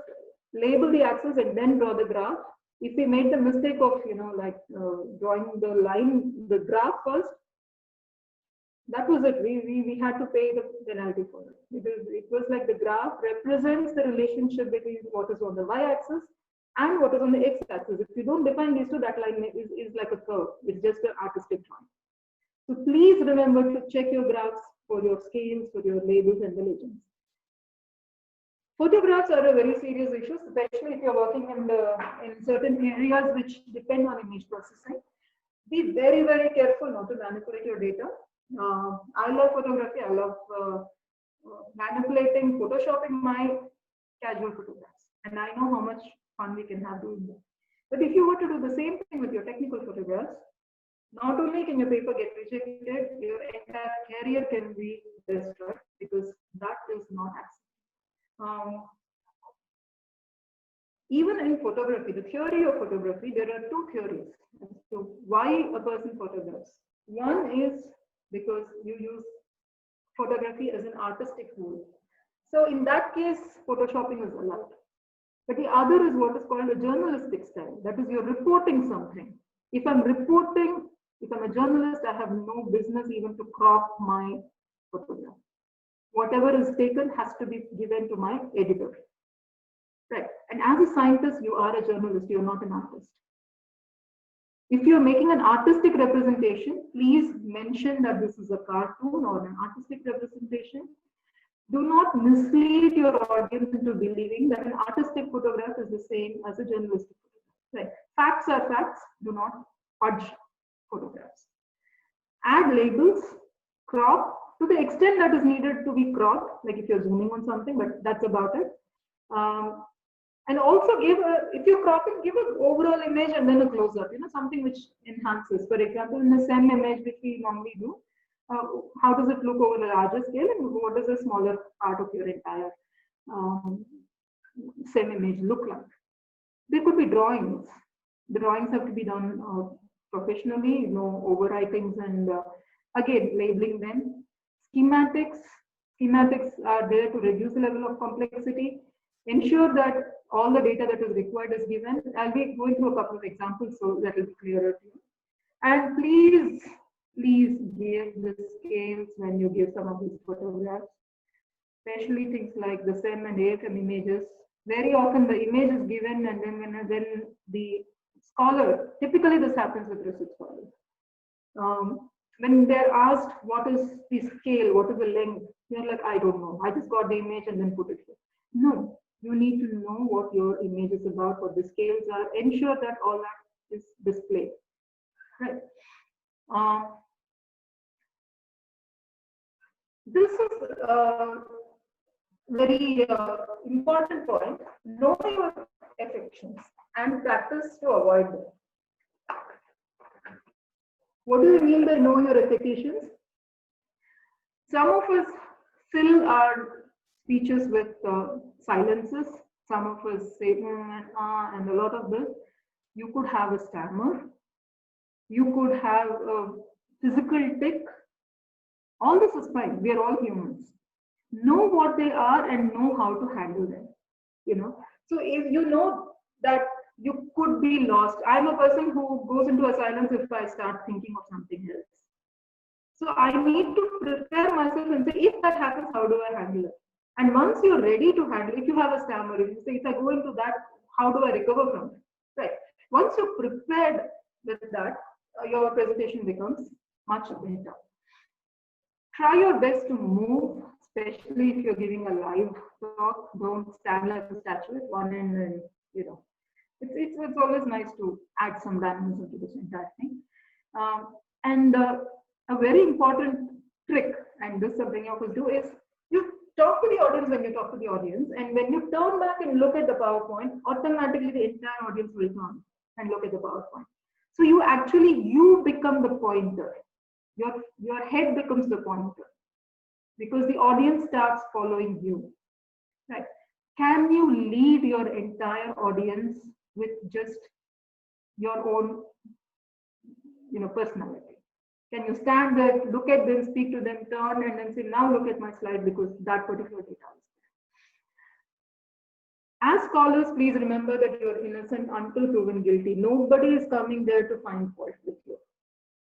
label the axis and then draw the graph. If we made the mistake of, drawing the line, the graph first, that was it. We had to pay the penalty for it. It was like the graph represents the relationship between what is on the y-axis and what is on the x-axis. If you don't define these two, that line is like a curve. It's just an artistic drawing. So please remember to check your graphs for your scales, for your labels and the legends. Photographs are a very serious issue, especially if you're working in certain areas which depend on image processing. Be very, very careful not to manipulate your data. I love photography. I love manipulating, photoshopping my casual photographs. And I know how much fun we can have doing that. But if you were to do the same thing with your technical photographs, not only can your paper get rejected, your entire career can be destroyed because that is not acceptable. Even in photography, the theory of photography, there are 2 theories as to why a person photographs. One is because you use photography as an artistic tool. So in that case, photoshopping is allowed. But the other is what is called a journalistic style. That is, you're reporting something. If I'm reporting, if I'm a journalist, I have no business even to crop my photograph. Whatever is taken has to be given to my editor. Right. And as a scientist, you are a journalist, you're not an artist. If you're making an artistic representation, please mention that this is a cartoon or an artistic representation. Do not mislead your audience into believing that an artistic photograph is the same as a journalistic photograph. Right. Facts are facts. Do not fudge photographs. add labels, crop to the extent that is needed to be cropped, like if you're zooming on something, but that's about it. And also give if you're cropping, give an overall image and then a close-up, something which enhances. For example, in the SEM image, which we normally do, how does it look over a larger scale, and what does a smaller part of your entire SEM image look like? There could be drawings. The drawings have to be done professionally, no overwritings, and again, labeling them. Schematics are there to reduce the level of complexity, ensure that all the data that is required is given. I'll be going through a couple of examples so that will be clearer to you. And please give the scales when you give some of these photographs, especially things like the SEM and AFM images. Very often the image is given, and then when the scholar, typically this happens with research scholars, when they're asked what is the scale, what is the length, they're like, I don't know, I just got the image and then put it here. No, you need to know what your image is about, what the scales are, ensure that all that is displayed. Right. This is a very important point. Know your affections and practice to avoid them. What do you mean by know your affections? Some of us fill our speeches with silences. Some of us say and a lot of this. You could have a stammer. You could have a physical tic. All this is fine. We are all humans. Know what they are and know how to handle them. So if you know that you could be lost. I'm a person who goes into a silence if I start thinking of something else. So I need to prepare myself and say, if that happens, how do I handle it? And once you're ready to handle it, if you have a stammer, if you say, if I go into that, how do I recover from it? Right. Once you're prepared with that, your presentation becomes much better. Try your best to move, especially if you're giving a live talk. Don't stand like a statue at one end and, it's always nice to add some dynamism to this entire thing. And a very important trick, and this is something you always do, is you talk to the audience when you talk to the audience, and when you turn back and look at the PowerPoint, automatically the entire audience will turn and look at the PowerPoint. So you become the pointer. Your head becomes the pointer because the audience starts following you. Right? Can you lead your entire audience with just your own, personality? Can you stand there, look at them, speak to them, turn, and then say, now look at my slide because that particular data is there. As scholars, please remember that you're innocent until proven guilty. Nobody is coming there to find fault with you.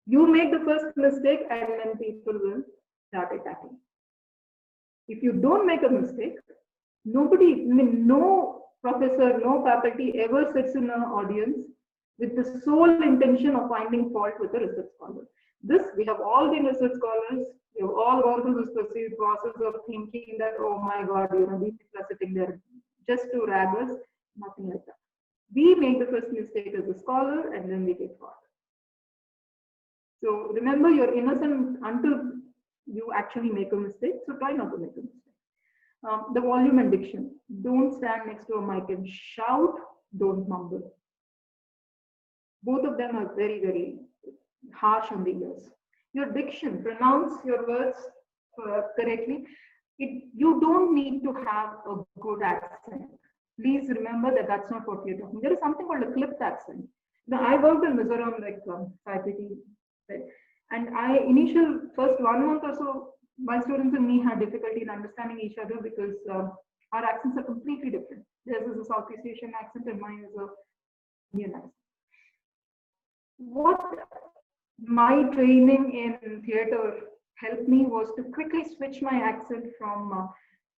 You make the first mistake and then people will start attacking. If you don't make a mistake, no professor, no faculty ever sits in an audience with the sole intention of finding fault with a research scholar. We have all been research scholars. We have all gone through this perceived process of thinking that, oh my God, these people are sitting there just to rag us. Nothing like that. We make the first mistake as a scholar and then we get caught. So remember, you're innocent until you actually make a mistake. So try not to make a mistake. The volume and diction. Don't stand next to a mic and shout. Don't mumble. Both of them are very, very harsh on the ears. Your diction, pronounce your words correctly. You don't need to have a good accent. Please remember that that's not what you're talking. There is something called a clipped accent. Now, I worked in Mizoram, like Saipiti said, and initial first 1 month or so, my students and me had difficulty in understanding each other because our accents are completely different. Theirs is a Southeast Asian accent and mine is a Indian accent. What my training in theatre helped me was to quickly switch my accent from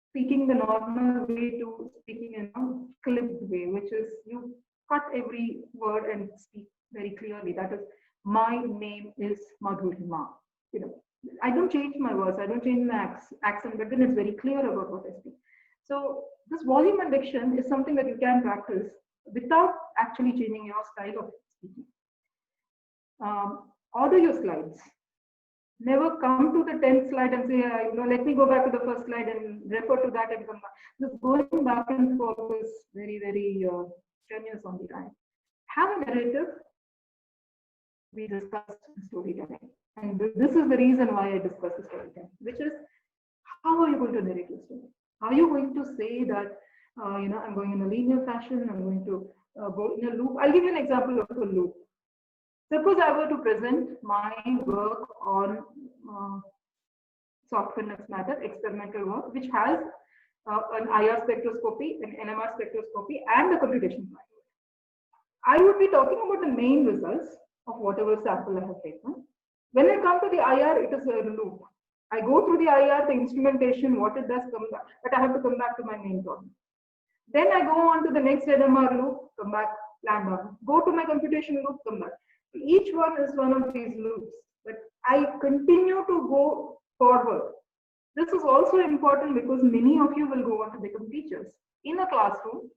speaking the normal way to speaking in a clipped way, which is you cut every word and speak very clearly. That is, my name is Madhurima. I don't change my words, I don't change my accent, but then it's very clear about what I speak. So this volume and diction is something that you can practice without actually changing your style of speaking. Order your slides. Never come to the 10th slide and say, let me go back to the first slide and refer to that and come back. This going back and forth is very, very strenuous on the time. Have a narrative. We discussed storytelling. And this is the reason why I discussed storytelling, which is how are you going to narrate your story? Are you going to say that, I'm going in a linear fashion, I'm going to go in a loop? I'll give you an example of a loop. Suppose I were to present my work on soft Phoenix matter, experimental work, which has an IR spectroscopy, an NMR spectroscopy, and a computation plan. I would be talking about the main results of whatever sample I have taken. When I come to the IR, it is a loop. I go through the IR, the instrumentation, what it does, come back, but I have to come back to my main problem. Then I go on to the next NMR loop, come back, land on. Go to my computation loop, come back. Each one is one of these loops, but I continue to go forward. This is also important because many of you will go on to become teachers. In a classroom,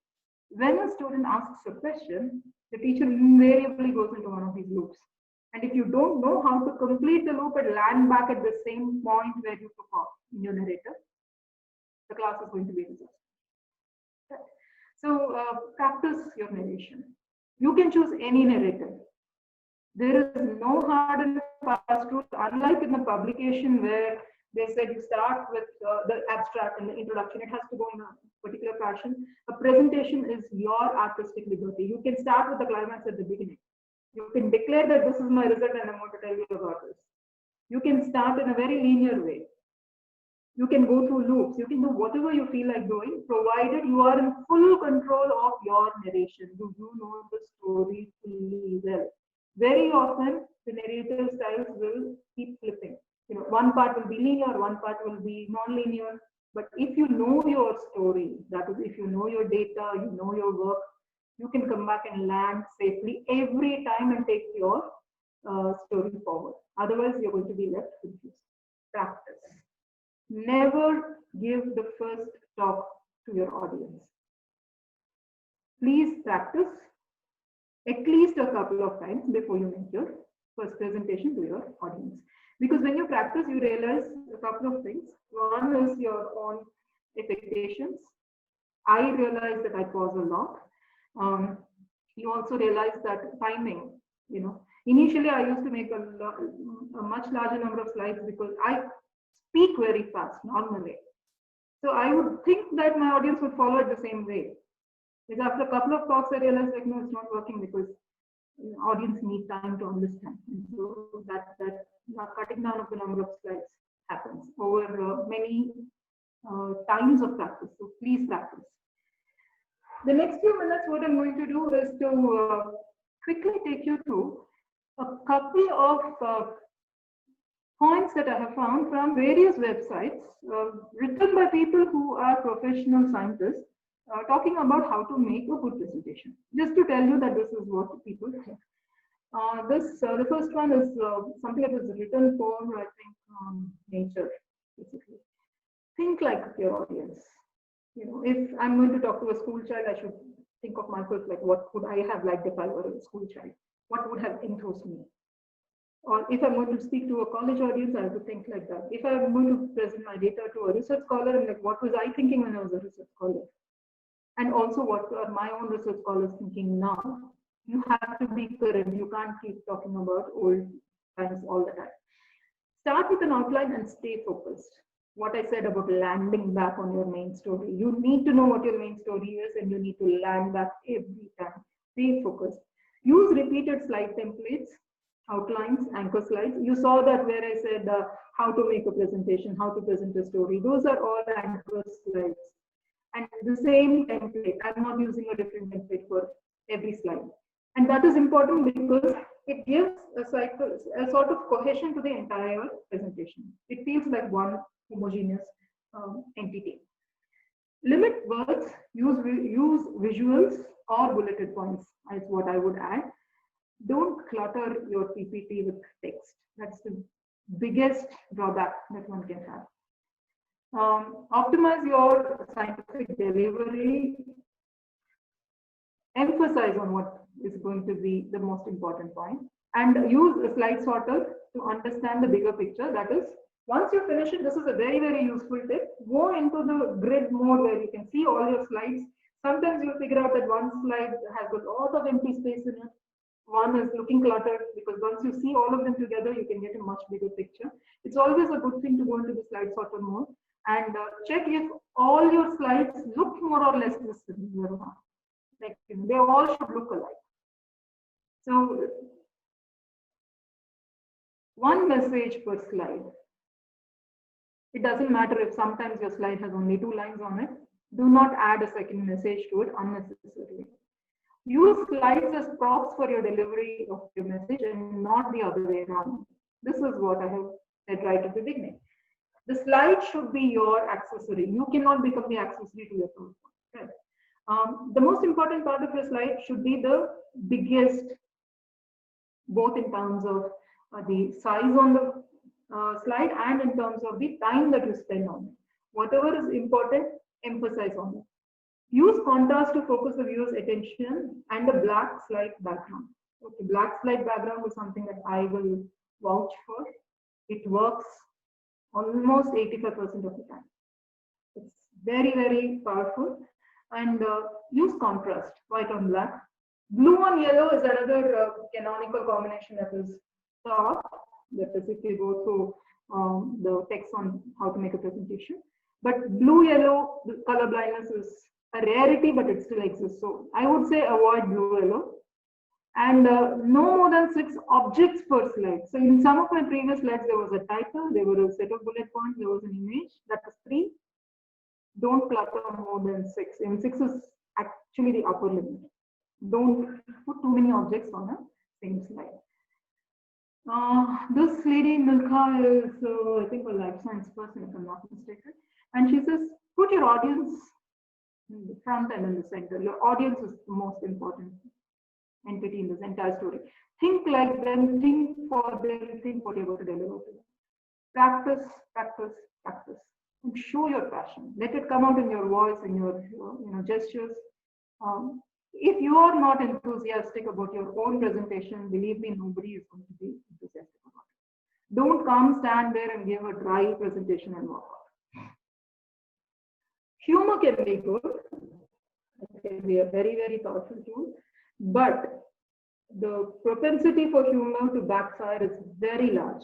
when a student asks a question, the teacher invariably goes into one of these loops. And if you don't know how to complete the loop and land back at the same point where you took off in your narrative, the class is going to be a disaster. So practice your narration. You can choose any narrative. There is no hard and fast rule, unlike in the publication where they said you start with the abstract and the introduction. It has to go in a particular fashion. A presentation is your artistic liberty. You can start with the climax at the beginning. You can declare that this is my result and I'm going to tell you about this. You can start in a very linear way. You can go through loops. You can do whatever you feel like doing, provided you are in full control of your narration. You know the story fully well. Very often, the narrative styles will keep flipping. One part will be linear, one part will be non-linear. But if you know your story, that is, if you know your data, you know your work, you can come back and land safely every time and take your story forward. Otherwise, you're going to be left confused. Practice. Never give the first talk to your audience. Please practice at least a couple of times before you make your first presentation to your audience. Because when you practice, you realize a couple of things. One is your own expectations. I realized that I pause a lot. You also realize that timing, initially I used to make a much larger number of slides because I speak very fast normally. So I would think that my audience would follow it the same way. Because after a couple of talks, I realized like, no, it's not working because audience need time to understand. And so that cutting down of the number of slides happens over many times of practice. So please practice. The next few minutes, what I'm going to do is to quickly take you through a couple of points that I have found from various websites written by people who are professional scientists talking about how to make a good presentation. Just to tell you that this is what people think. The first one is something that was written for, I think, Nature, basically. Think like your audience. If I'm going to talk to a school child, I should think of myself like, what would I have liked if I were a school child? What would have enthused me? Or if I'm going to speak to a college audience, I have to think like that. If I'm going to present my data to a research scholar, I'm like, what was I thinking when I was a research scholar? And also, what are my own research scholars thinking now? You have to be current. You can't keep talking about old times all the time. Start with an outline and stay focused. What I said about landing back on your main story. You need to know what your main story is and you need to land back every time. Stay focused. Use repeated slide templates, outlines, anchor slides. You saw that where I said how to make a presentation, how to present a story. Those are all anchor slides. And the same template. I'm not using a different template for every slide. And that is important because it gives a sort of cohesion to the entire presentation. It feels like one homogeneous entity. Limit words, use visuals or bulleted points is what I would add. Don't clutter your PPT with text. That's the biggest drawback that one can have. Optimize your scientific delivery. Emphasize on what is going to be the most important point and use a slide sorter to understand the bigger picture. That is, once you finish it, this is a very, very useful tip. Go into the grid mode where you can see all your slides. Sometimes you'll figure out that one slide has a lot of empty space in it. One is looking cluttered, because once you see all of them together, you can get a much bigger picture. It's always a good thing to go into the slide sorter mode and check if all your slides look more or less the same. Like, they all should look alike. So one message per slide. It doesn't matter if sometimes your slide has only 2 lines on it. Do not add a second message to it unnecessarily. Use slides as props for your delivery of your message and not the other way around. This is what I have said right at the beginning. The slide should be your accessory. You cannot become the accessory to your PowerPoint. Right? The most important part of your slide should be the biggest, both in terms of the size on the slide and in terms of the time that you spend on it. Whatever is important, emphasize on it. Use contrast to focus the viewer's attention and a black slide background. Okay, black slide background is something that I will vouch for. It works almost 85% of the time. It's very, very powerful. And use contrast, white on black. Blue on yellow is another canonical combination that is taught. That is, if you go through the text on how to make a presentation. But blue-yellow color blindness is a rarity, but it still exists. So I would say avoid blue-yellow. And no more than 6 objects per slide. So in some of my previous slides, there was a title, there were a set of bullet points, there was an image. That was 3. Don't clutter more than 6. And 6 is actually the upper limit. Don't put too many objects on a same slide. This lady, Milka, is, I think, a life science person, if I'm not mistaken. And she says, put your audience in the front and in the center. Your audience is the most important entity in this entire story. Think like them, think for them, think what you're going to deliver to them. Practice, practice, practice. And show your passion. Let it come out in your voice, in your gestures. If you are not enthusiastic about your own presentation, believe me, nobody is going to be enthusiastic about it. Don't come, stand there and give a dry presentation and walk out. Humor can be good. It can be a very, very powerful tool. But the propensity for humor to backfire is very large,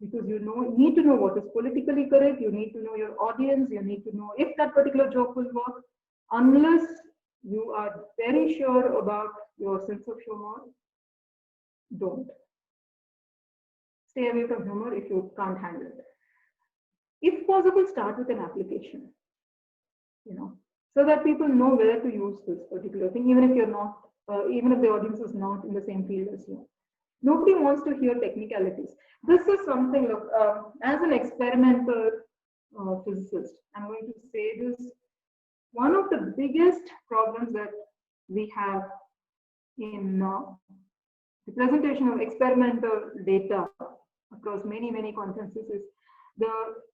because you need to know what is politically correct. You need to know your audience. You need to know if that particular joke will work. Unless you are very sure about your sense of humor, don't. Stay away from humor if you can't handle it. If possible, start with an application, so that people know where to use this particular thing, even if you're not, even if the audience is not in the same field as you. Nobody wants to hear technicalities. This is something, look, as an experimental physicist, I'm going to say this. One of the biggest problems that we have in the presentation of experimental data across many, many conferences is the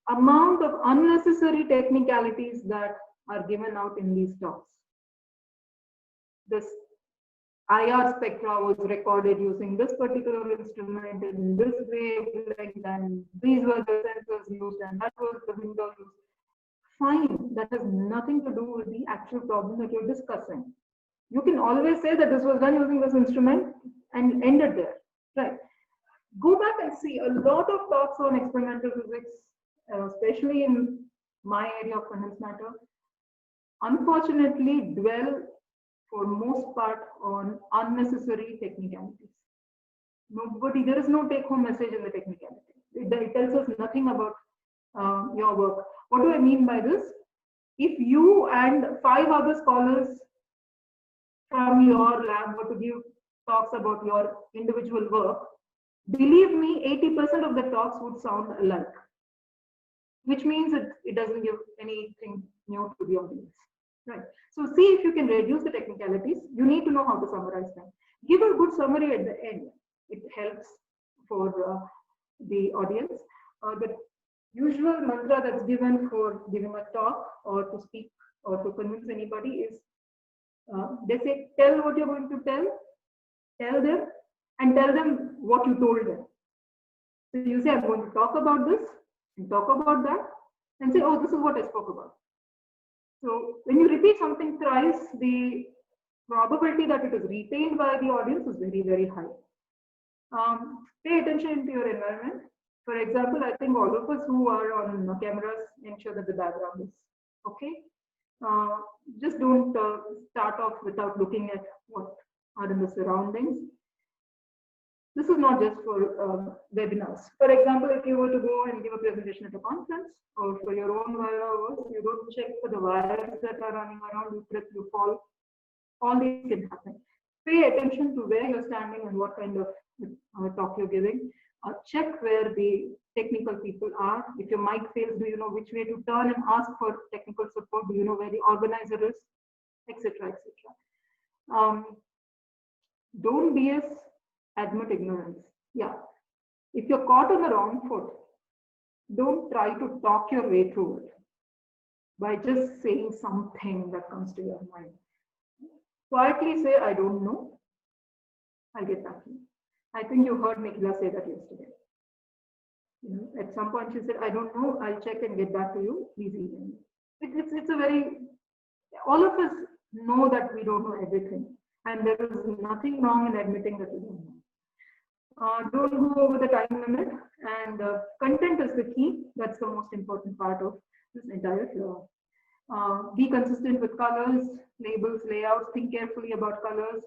amount of unnecessary technicalities that are given out in these talks. This IR spectra was recorded using this particular instrument in this wavelength, and these were the sensors used, and that was the window used. Fine, that has nothing to do with the actual problem that you're discussing. You can always say that this was done using this instrument and end it there, right? Go back and see a lot of talks on experimental physics, especially in my area of condensed matter, unfortunately dwell for most part on unnecessary technicalities. There is no take-home message in the technicality. It tells us nothing about your work. What do I mean by this? If you and 5 other scholars from your lab were to give talks about your individual work, believe me, 80% of the talks would sound alike, which means it doesn't give anything new to the audience, right? So see if you can reduce the technicalities. You need to know how to summarize them. Give a good summary at the end. It helps for the audience. The usual mantra that's given for giving a talk or to speak or to convince anybody is, they say, tell what you're going to tell them, and tell them what you told them. So you say, I'm going to talk about this and talk about that, and say, oh, this is what I spoke about. So when you repeat something thrice, the probability that it is retained by the audience is very, very high. Pay attention to your environment. For example, I think all of us who are on cameras ensure that the background is okay. Just don't start off without looking at what are in the surroundings. This is not just for webinars. For example, if you were to go and give a presentation at a conference or for your own work, you don't check for the wires that are running around, you trip, you fall. All these can happen. Pay attention to where you're standing and what kind of talk you're giving. Check where the technical people are. If your mic fails, do you know which way to turn and ask for technical support? Do you know where the organizer is, etc., etc. Don't BS, admit ignorance. Yeah, if you're caught on the wrong foot, don't try to talk your way through it by just saying something that comes to your mind. Quietly say, I don't know. I'll get back to you. I think you heard Nikhila say that yesterday. You know, at some point she said, I don't know, I'll check and get back to you. Please email me. It's a very, all of us know that we don't know everything. And there is nothing wrong in admitting that we don't know. Don't go over the time limit, and content is the key. That's the most important part of this entire flow. Be consistent with colors, labels, layouts. Think carefully about colors,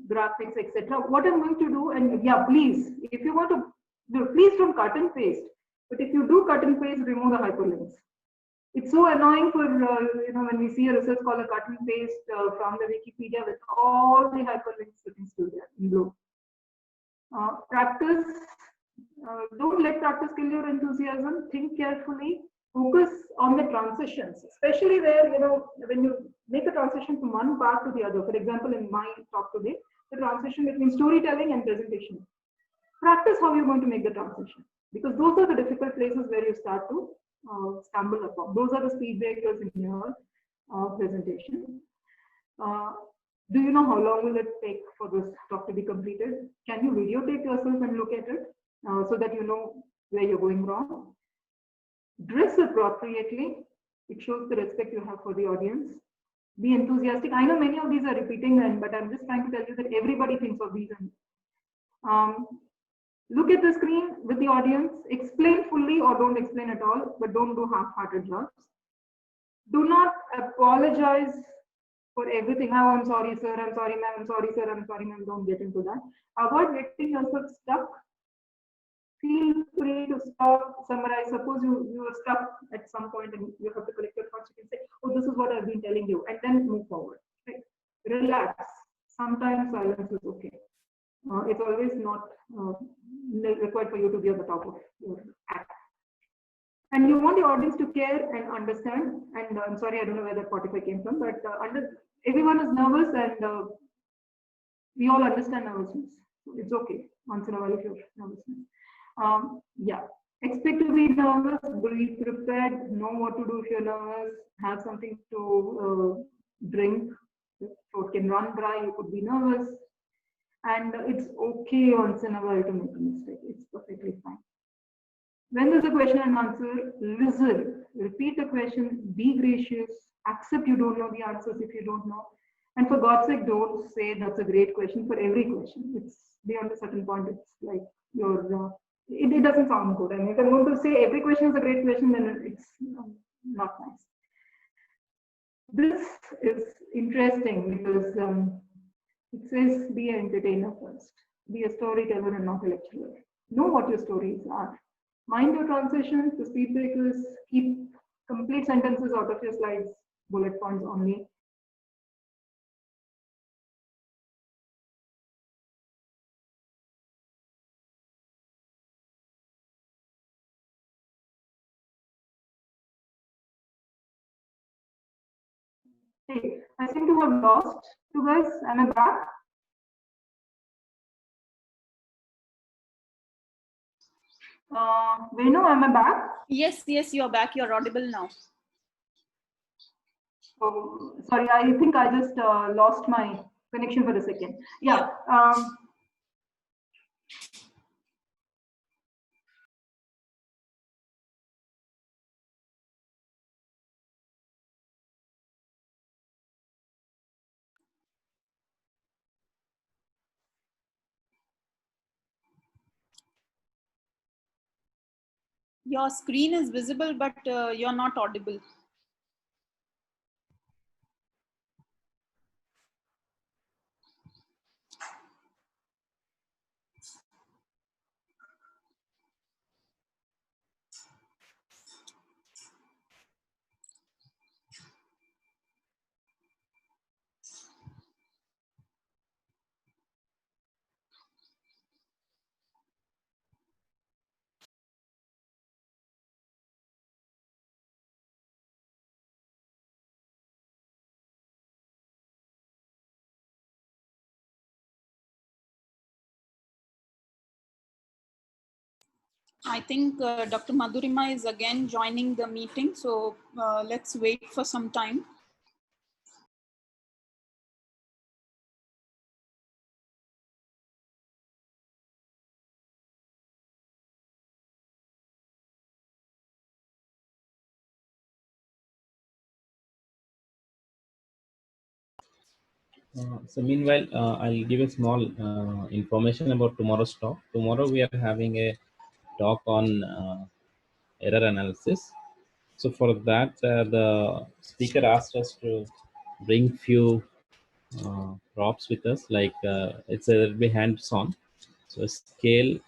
graphics, etc. What I'm going to do, and yeah, please, if you want to, please don't cut and paste. But if you do cut and paste, remove the hyperlinks. It's so annoying for when we see a research scholar cut and paste from the Wikipedia with all the hyperlinks sitting still there in blue. Practice. Don't let practice kill your enthusiasm. Think carefully. Focus on the transitions, especially where, when you make a transition from one part to the other. For example, in my talk today, the transition between storytelling and presentation. Practice how you're going to make the transition, because those are the difficult places where you start to stumble upon. Those are the speed breakers in your presentation. Do you know how long will it take for this talk to be completed? Can you videotape yourself and look at it so that you know where you're going wrong? Dress appropriately. It shows the respect you have for the audience. Be enthusiastic. I know many of these are repeating them, but I'm just trying to tell you that everybody thinks of these. Look at the screen with the audience. Explain fully or don't explain at all, but don't do half-hearted jobs. Do not apologize for everything. Oh, I'm sorry, sir. I'm sorry, ma'am. I'm sorry, sir. I'm sorry, ma'am. Don't get into that. Avoid getting yourself stuck. Feel free to stop, summarize. Suppose you are stuck at some point and you have to collect your thoughts. You can say, oh, this is what I've been telling you, and then move forward. Right? Relax. Sometimes silence is okay. It's always not required for you to be on the top of your act. And you want the audience to care and understand. And I'm sorry, I don't know where that 45 came from, but everyone is nervous, and we all understand nervousness. It's okay once in a while if you're nervous. Yeah, expect to be nervous, be prepared, know what to do if you're nervous, have something to drink, so it can run dry, you could be nervous. And it's okay once in a while to make a mistake. It's perfectly fine. When there's a question and answer, listen, repeat the question, be gracious, accept you don't know the answers if you don't know. And for God's sake, don't say that's a great question for every question. It's beyond a certain point. It's like it doesn't sound good. And if I'm going to say every question is a great question, then it's not nice. This is interesting because it says be an entertainer first. Be a storyteller and not a lecturer. Know what your stories are. Mind your transitions, the speed breakers, keep complete sentences out of your slides, bullet points only. Hey, I seem to have lost you guys. Am I back? Venu, am I back? Yes, you are back. You're audible now. Oh, sorry, I think I just lost my connection for a second. Yeah. Your screen is visible, but you're not audible. I think Dr. Madhurima is again joining the meeting. So let's wait for some time. So meanwhile, I'll give a small information about tomorrow's talk. Tomorrow we are having a talk on error analysis. So for that, the speaker asked us to bring few props with us, like it'll be hands-on. So a scale,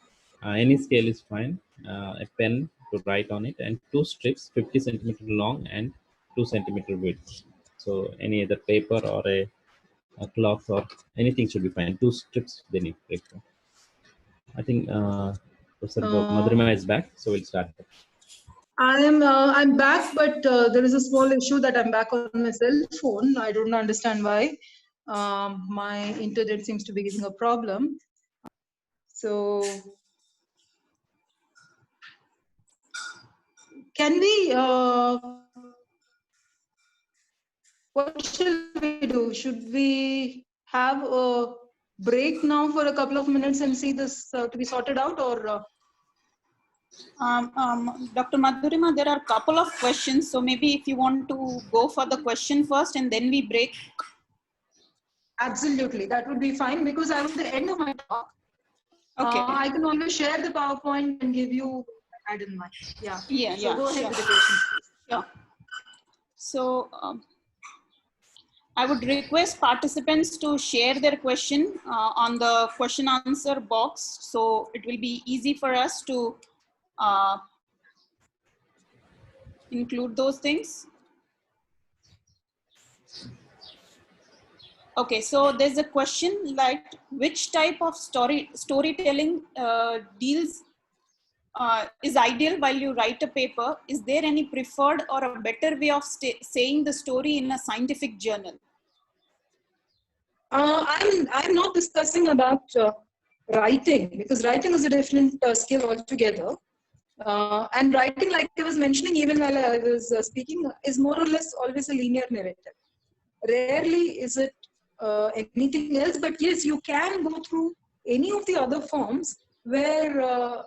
any scale is fine. A pen to write on it, and two strips, 50 centimeter long and 2 centimeter width. So any other paper or a cloth or anything should be fine. Two strips they need. I think Professor Madhurima is back, so we'll start. I'm back, but there is a small issue that I'm back on my cell phone. I don't understand why. My internet seems to be giving a problem. So can we, what shall we do? Should we have a break now for a couple of minutes and see this to be sorted out, or? Dr. Madhurima, there are a couple of questions. So maybe if you want to go for the question first and then we break. Absolutely, that would be fine, because I'm at the end of my talk. Okay. I can always share the PowerPoint and give you add in mind. Yeah. Yeah. So go ahead Sure. with the questions. Yeah. So I would request participants to share their question on the question answer box. So it will be easy for us to include those things. Okay, so there's a question like which type of storytelling deals is ideal while you write a paper? Is there any preferred or a better way of saying the story in a scientific journal? I'm not discussing about writing, because writing is a different skill altogether. And writing, like I was mentioning even while I was speaking, is more or less always a linear narrative. Rarely is it anything else, but yes, you can go through any of the other forms where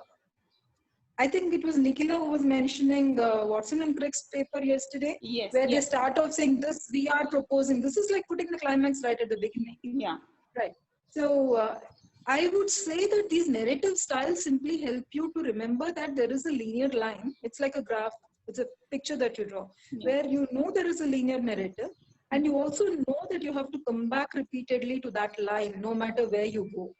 I think it was Nikhila who was mentioning Watson and Crick's paper yesterday, yes, where yes. they start off saying this, we are proposing, this is like putting the climax right at the beginning. Yeah. Right. So I would say that these narrative styles simply help you to remember that there is a linear line. It's like a graph. It's a picture that you draw, where you know there is a linear narrative. And you also know that you have to come back repeatedly to that line, no matter where you go.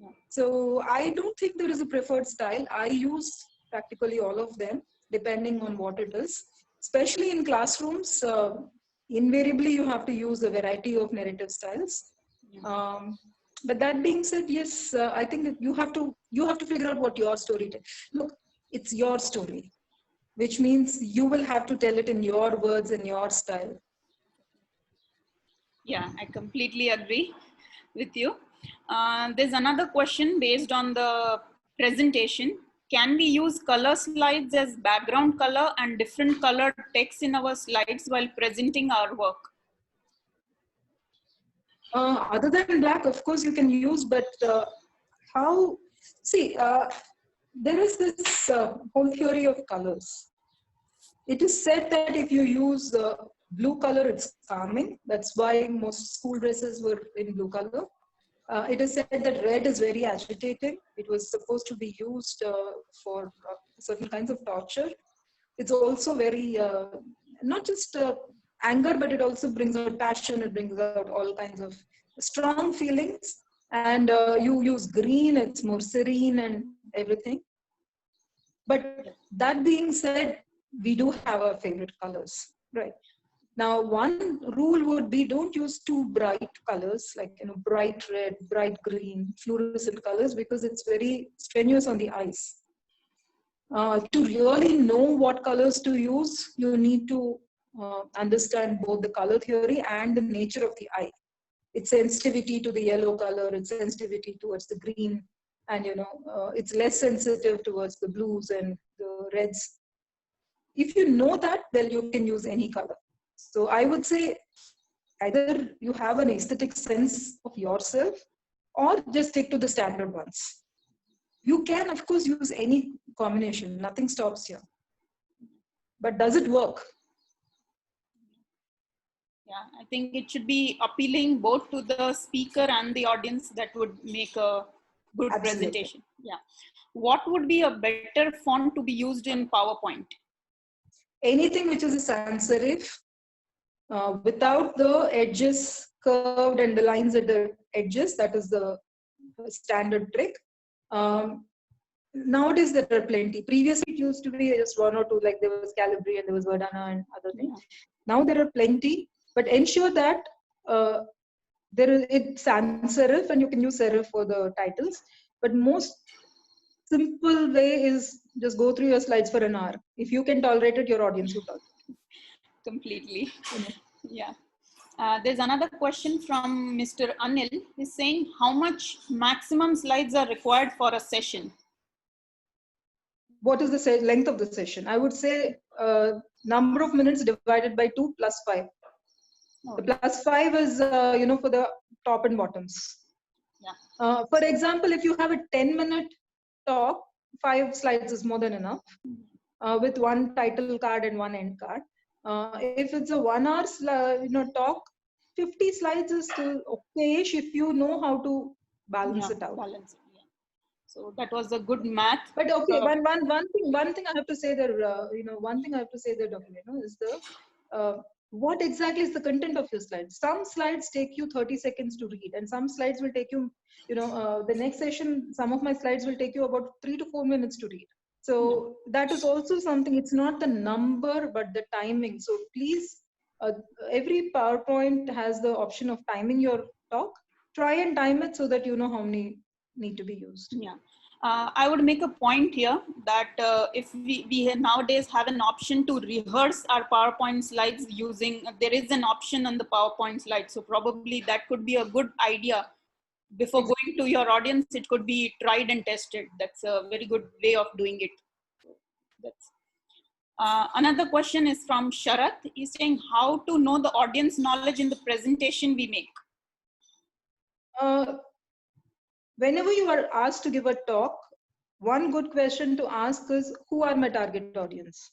Yeah. So I don't think there is a preferred style. I use practically all of them, depending on what it is. Especially in classrooms, invariably you have to use a variety of narrative styles. Yeah. But that being said, yes, I think that you have to figure out what your story is. Look, it's your story, which means you will have to tell it in your words and your style. Yeah, I completely agree with you. There's another question based on the presentation. Can we use color slides as background color and different colored text in our slides while presenting our work? Other than black, of course, you can use, but how? See, there is this whole theory of colors. It is said that if you use blue color, it's calming. That's why most school dresses were in blue color. It is said that red is very agitating. It was supposed to be used for certain kinds of torture. It's also very, not just anger, but it also brings out passion. It brings out all kinds of strong feelings. And you use green, it's more serene and everything. But that being said, we do have our favorite colors, right? Now, one rule would be don't use too bright colors, like, you know, bright red, bright green, fluorescent colors, because it's very strenuous on the eyes. To really know what colors to use, you need to understand both the color theory and the nature of the eye. Its sensitivity to the yellow color, its sensitivity towards the green, and it's less sensitive towards the blues and the reds. If you know that, then you can use any color. So I would say either you have an aesthetic sense of yourself or just stick to the standard ones. You can, of course, use any combination. Nothing stops you. But does it work? Yeah, I think it should be appealing both to the speaker and the audience. That would make a good presentation. Yeah. What would be a better font to be used in PowerPoint? Anything which is a sans serif, without the edges curved and the lines at the edges. That is the standard trick. Nowadays there are plenty. Previously it used to be just one or two, like there was Calibri and there was Verdana and other things. Yeah. Now there are plenty, but ensure that it's sans serif and you can use serif for the titles. But most simple way is just go through your slides for an hour. If you can tolerate it, your audience will tolerate it. Completely. Yeah. There's another question from Mr. Anil. He's saying, how much maximum slides are required for a session? What is the length of the session? I would say number of minutes divided by 2 plus 5. Oh. The plus 5 is, for the top and bottoms. Yeah. For example, if you have a 10-minute talk, 5 slides is more than enough, with one title card and one end card. If it's a 1 hour talk, 50 slides is still okay-ish if you know how to balance it out. Balance it, yeah. So that was a good math. But okay, one thing I have to say there, Dr. Venu, is what exactly is the content of your slides? Some slides take you 30 seconds to read, and some slides will take you, the next session, some of my slides will take you about 3 to 4 minutes to read. So that is also something. It's not the number, but the timing. So please, every PowerPoint has the option of timing your talk. Try and time it so that you know how many need to be used. Yeah. I would make a point here that if we nowadays have an option to rehearse our PowerPoint slides using, there is an option on the PowerPoint slide. So probably that could be a good idea. Before going to your audience, it could be tried and tested. That's a very good way of doing it. That's, another question is from Sharath. He's saying, how to know the audience knowledge in the presentation we make? Whenever you are asked to give a talk, one good question to ask is, who are my target audience?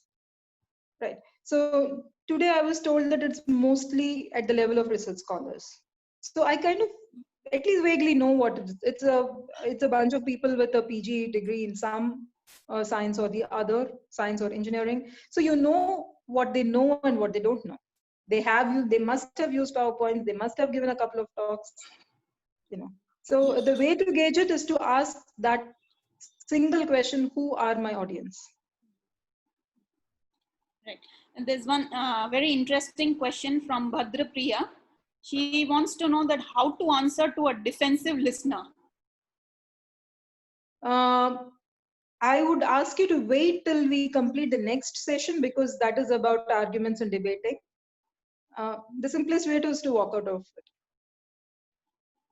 Right. So today I was told that it's mostly at the level of research scholars. So I kind of at least vaguely know what it is. It's a bunch of people with a PG degree in some science or the other, science or engineering. So you know what they know and what they don't know. They must have used PowerPoint. They must have given a couple of talks, So the way to gauge it is to ask that single question, who are my audience? Right. And there's one very interesting question from Bhadrapriya. She wants to know that how to answer to a defensive listener. I would ask you to wait till we complete the next session, because that is about arguments and debating. The simplest way is to walk out of it.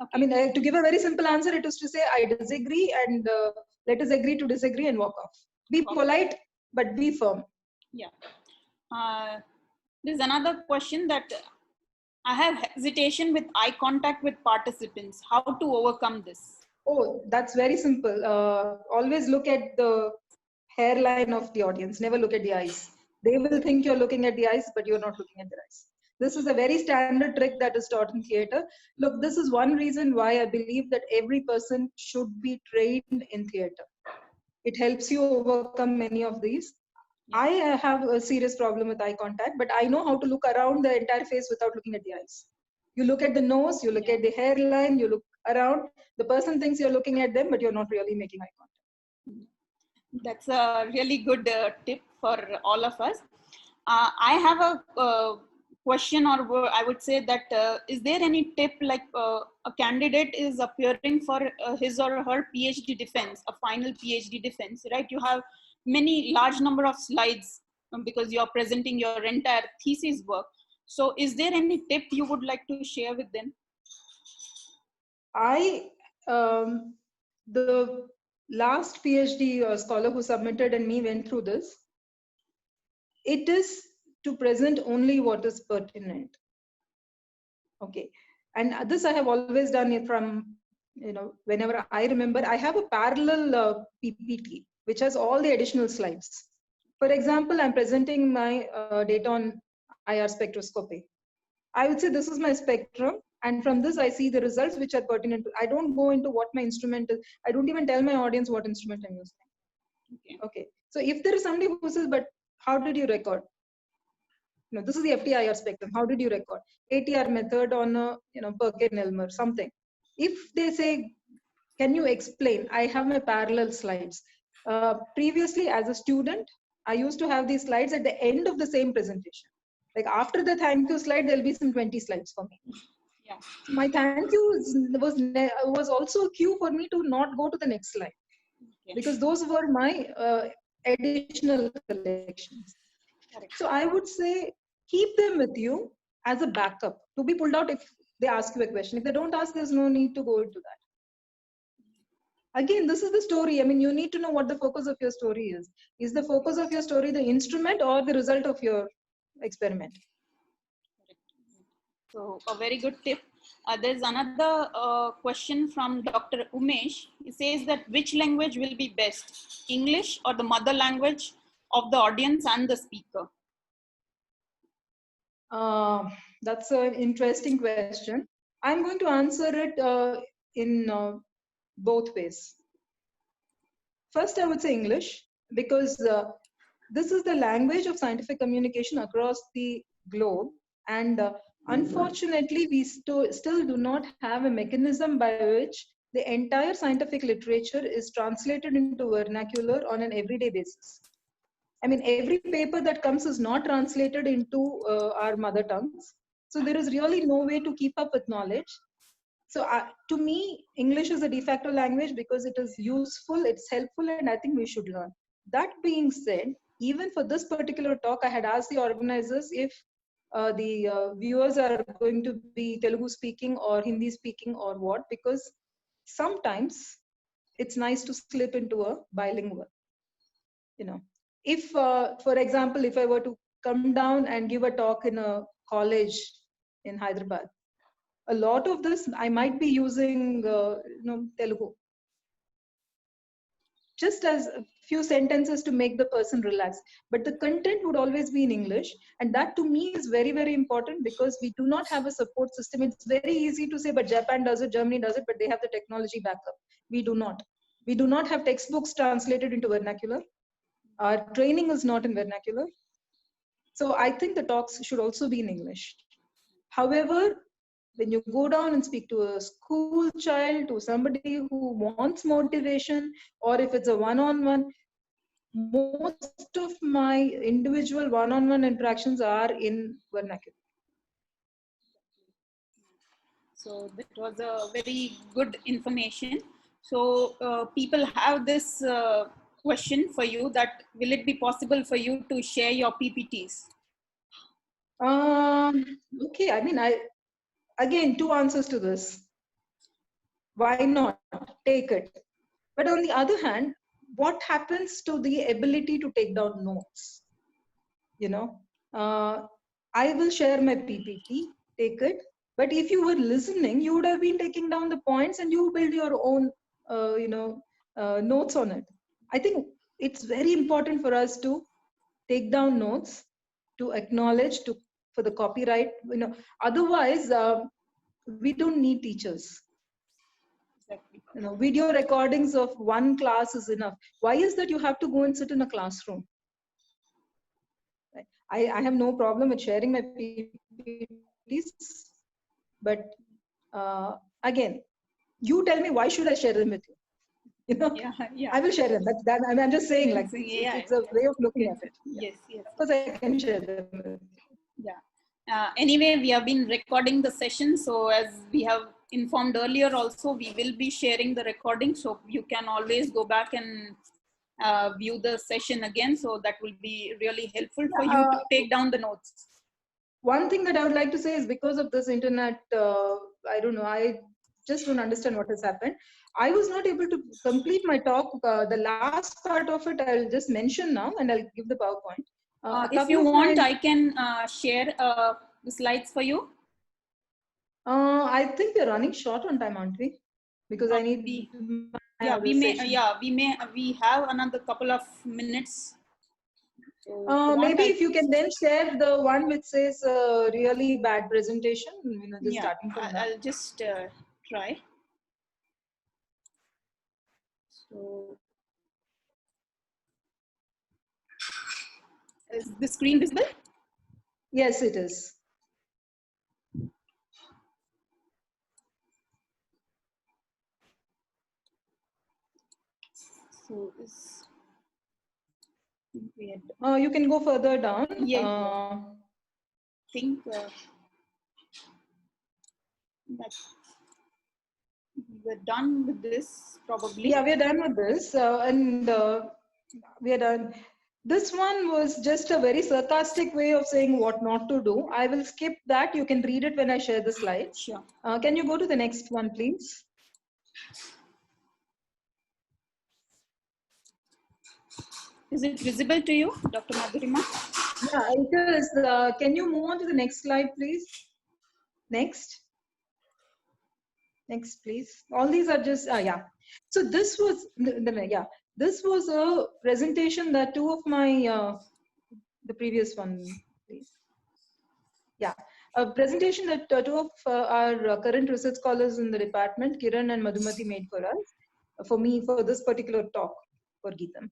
Okay. I mean, to give a very simple answer, it is to say, I disagree, and let us agree to disagree and walk off. Be polite, but be firm. Yeah. There's another question that I have hesitation with eye contact with participants. How to overcome this? Oh, that's very simple. Always look at the hairline of the audience. Never look at the eyes. They will think you're looking at the eyes, but you're not looking at their eyes. This is a very standard trick that is taught in theater. Look, this is one reason why I believe that every person should be trained in theater. It helps you overcome many of these. I have a serious problem with eye contact, but I know how to look around the entire face without looking at the eyes. You look at the nose, you look at the hairline, you look around. The person thinks you're looking at them, but you're not really making eye contact. That's a really good tip for all of us. I have a question, or I would say that is there any tip, like a candidate is appearing for his or her PhD defense, a final PhD defense, right? You have many large number of slides because you're presenting your entire thesis work. So is there any tip you would like to share with them? The last PhD scholar who submitted and me went through this. It is to present only what is pertinent. Okay. And this I have always done it from, whenever I remember. I have a parallel PPT, which has all the additional slides. For example, I'm presenting my data on IR spectroscopy. I would say this is my spectrum. And from this, I see the results which are pertinent. I don't go into what my instrument is. I don't even tell my audience what instrument I'm using. Okay. So if there is somebody who says, but how did you record? This is the FTIR spectrum. How did you record? ATR method on a, Perkin-Elmer, something. If they say, can you explain? I have my parallel slides. Previously, as a student, I used to have these slides at the end of the same presentation. Like after the thank you slide, there'll be some 20 slides for me. Yeah. So my thank you was also a cue for me to not go to the next slide. Okay. Because those were my additional collections. Correct. So I would say keep them with you as a backup to be pulled out if they ask you a question. If they don't ask, there's no need to go into that. Again, this is the story. I mean, you need to know what the focus of your story is. Is the focus of your story the instrument or the result of your experiment? So a very good tip. There's another question from Dr. Umesh. He says that which language will be best, English or the mother language of the audience and the speaker? That's an interesting question. I'm going to answer it in both ways. First, I would say English, because this is the language of scientific communication across the globe. And unfortunately, we still do not have a mechanism by which the entire scientific literature is translated into vernacular on an everyday basis. I mean, every paper that comes is not translated into our mother tongues. So there is really no way to keep up with knowledge. So to me, English is a de facto language because it is useful, it's helpful, and I think we should learn. That being said, even for this particular talk, I had asked the organizers if the viewers are going to be Telugu speaking or Hindi speaking or what, because sometimes it's nice to slip into a bilingual, If, for example, if I were to come down and give a talk in a college in Hyderabad, a lot of this I might be using, Telugu, just as a few sentences to make the person relax. But the content would always be in English, and that to me is very, very important because we do not have a support system. It's very easy to say, but Japan does it, Germany does it, but they have the technology backup. We do not. We do not have textbooks translated into vernacular. Our training is not in vernacular. So I think the talks should also be in English. However, when you go down and speak to a school child, to somebody who wants motivation, or if it's a one-on-one, most of my individual one-on-one interactions are in vernacular. So that was a very good information. So people have this question for you, that will it be possible for you to share your PPTs? Okay, I mean, again, two answers to this. Why not? Take it. But on the other hand, what happens to the ability to take down notes? I will share my PPT, take it. But if you were listening, you would have been taking down the points and you build your own, notes on it. I think it's very important for us to take down notes, to acknowledge, for the copyright. Otherwise, we don't need teachers. Exactly. video recordings of one class is enough. Why is that you have to go and sit in a classroom? I have no problem with sharing my PPTs, but again, you tell me, why should I share them with you? Yeah. I will share them. I'm just saying, like, Yeah, it's a way of looking at it. Yes. Of course, I can share them with you. Yeah. Anyway, we have been recording the session. So as we have informed earlier also, we will be sharing the recording. So you can always go back and view the session again. So that will be really helpful for you to take down the notes. One thing that I would like to say is, because of this internet, I don't know, I just don't understand what has happened. I was not able to complete my talk. The last part of it, I'll just mention now, and I'll give the PowerPoint. If you want, I can share the slides for you. I think we're running short on time, aren't we? Because I need. We have another couple of minutes. So maybe if you can then share the one which says really bad presentation, just starting from that. I'll just try. So, is the screen visible? Yes, it is. So you can go further down. I think that we're done with this probably. Yeah, we're done with this, and we are done. This one was just a very sarcastic way of saying what not to do. I will skip that. You can read it when I share the slides. Sure. Can you go to the next one, please? Is it visible to you, Dr. Madhurima? Yeah, it is. Can you move on to the next slide, please? Next. Next, please. All these are just, yeah. So this was, this was a presentation that two of my, the previous one, please. Yeah, a presentation that two of our current research scholars in the department, Kiran and Madhumati, made for us, for me, for this particular talk for Geetam.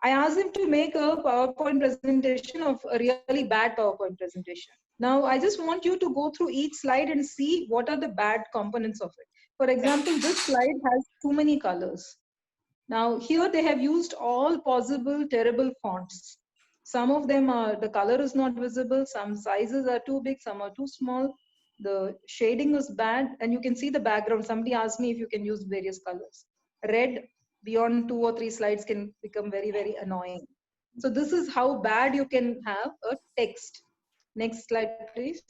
I asked him to make a PowerPoint presentation of a really bad PowerPoint presentation. Now, I just want you to go through each slide and see what are the bad components of it. For example, this slide has too many colors. Now, here they have used all possible terrible fonts. Some of them are, the color is not visible, some sizes are too big, some are too small. The shading is bad, and you can see the background. Somebody asked me if you can use various colors. Red beyond 2 or 3 slides can become very, very annoying. So this is how bad you can have a text. Next slide, please.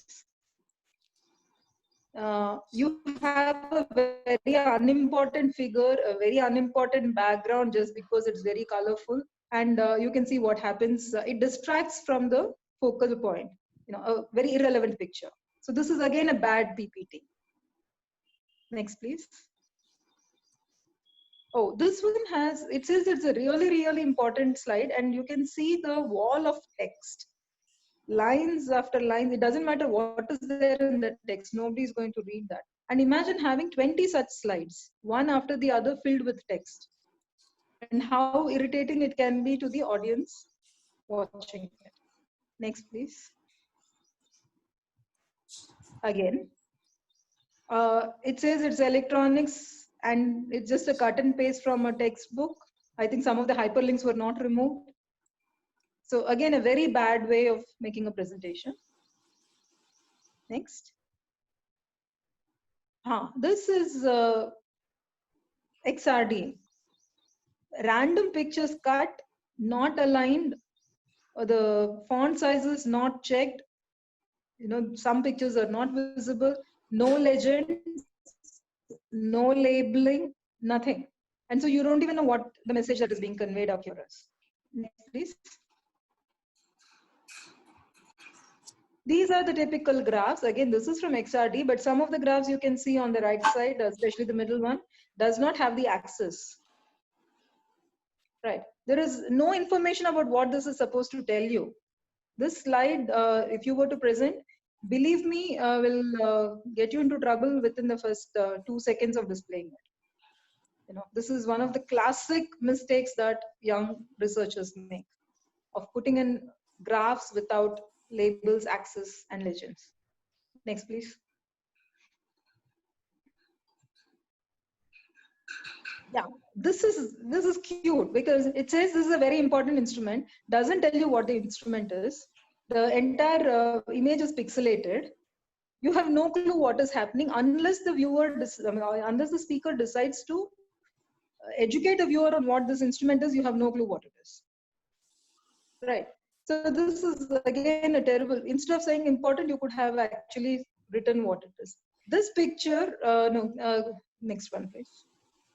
You have a very unimportant figure, a very unimportant background just because it's very colorful. And you can see what happens. It distracts from the focal point, a very irrelevant picture. So this is again a bad PPT. Next, please. Oh, this one has, it says it's a really, really important slide, and you can see the wall of text. Lines after lines, it doesn't matter what is there in the text, nobody is going to read that. And imagine having 20 such slides, one after the other filled with text. And how irritating it can be to the audience watching it. Next, please. Again, it says it's electronics, and it's just a cut and paste from a textbook. I think some of the hyperlinks were not removed. So again, a very bad way of making a presentation. Next. This is XRD. Random pictures cut, not aligned, or the font size is not checked. Some pictures are not visible, no legend, no labeling, nothing. And so you don't even know what the message that is being conveyed occurs. Next, please. These are the typical graphs. Again, this is from XRD, but some of the graphs you can see on the right side, especially the middle one, does not have the axis. Right. There is no information about what this is supposed to tell you. This slide, if you were to present, believe me, will get you into trouble within the first 2 seconds of displaying it. This is one of the classic mistakes that young researchers make, of putting in graphs without labels, axes, and legends. Next, please. Yeah, this is cute because it says this is a very important instrument, doesn't tell you what the instrument is. The entire image is pixelated. You have no clue what is happening unless the unless the speaker decides to educate the viewer on what this instrument is. You have no clue what it is. Right. So this is again a terrible. Instead of saying important, you could have actually written what it is. This picture, next one, please.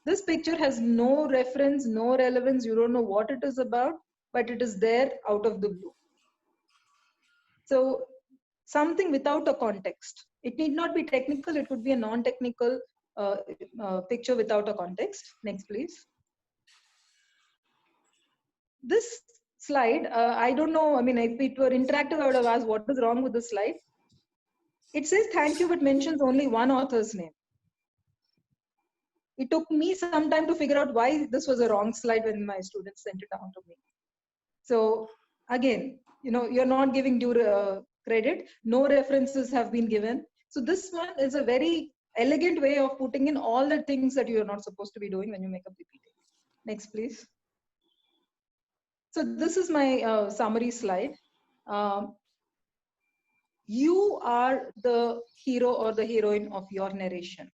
This picture has no reference, no relevance. You don't know what it is about, but it is there out of the blue. So something without a context. It need not be technical. It could be a non-technical picture without a context. Next, please. This slide, I don't know. I mean, if it were interactive, I would have asked what is wrong with the slide. It says thank you, but mentions only one author's name. It took me some time to figure out why this was a wrong slide when my students sent it down to me. So again, you're not giving due credit. No references have been given. So this one is a very elegant way of putting in all the things that you're not supposed to be doing when you make a PPT. Next, please. So this is my summary slide. You are the hero or the heroine of your narration.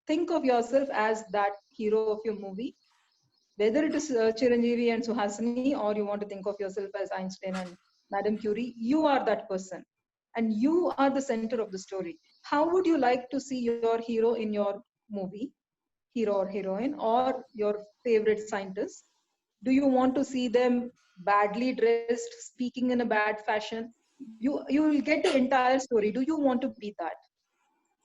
Think of yourself as that hero of your movie, whether it is Chiranjeevi and Suhasini, or you want to think of yourself as Einstein and Madame Curie. You are that person, and you are the center of the story. How would you like to see your hero in your movie, hero or heroine, or your favorite scientist? Do you want to see them badly dressed, speaking in a bad fashion? You will get the entire story. Do you want to be that?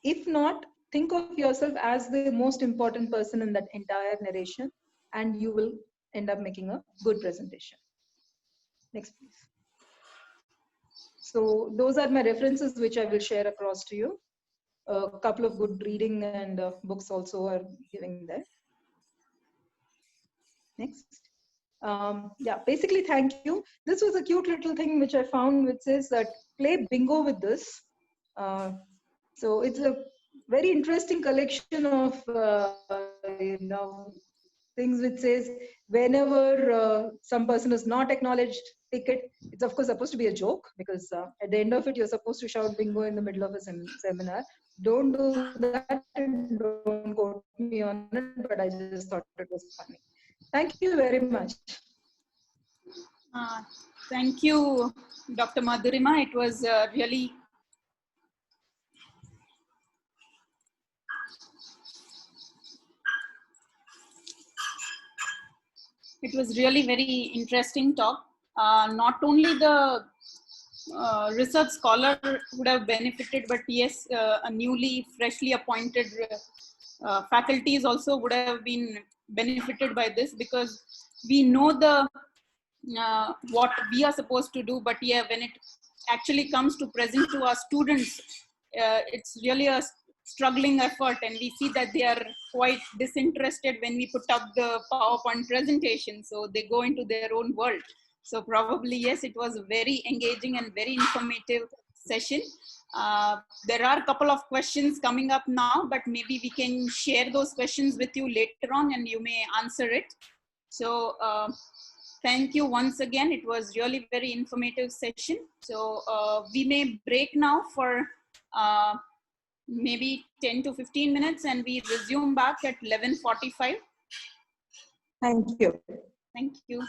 If not, think of yourself as the most important person in that entire narration, and you will end up making a good presentation. Next, please. So those are my references, which I will share across to you. A couple of good reading and books also are giving there. Next. Yeah, basically, thank you. This was a cute little thing which I found, which says that play bingo with this. So it's a very interesting collection of things which says whenever some person is not acknowledged, pick it. It's of course supposed to be a joke, because at the end of it, you're supposed to shout bingo in the middle of a seminar. Don't do that, and don't quote me on it, but I just thought it was funny. Thank you very much. Thank you, Dr. Madhurima. It was really very interesting talk. Not only the research scholar would have benefited, but yes, a newly, freshly appointed faculties also would have been benefited by this, because we know the what we are supposed to do, but yeah, when it actually comes to present to our students, it's really a struggling effort, and we see that they are quite disinterested when we put up the PowerPoint presentation, so they go into their own world. So probably, yes, it was a very engaging and very informative session. There are a couple of questions coming up now, but maybe we can share those questions with you later on and you may answer it. So thank you once again. It was really very informative session. So we may break now for maybe 10 to 15 minutes, and we resume back at 11:45. Thank you. Thank you.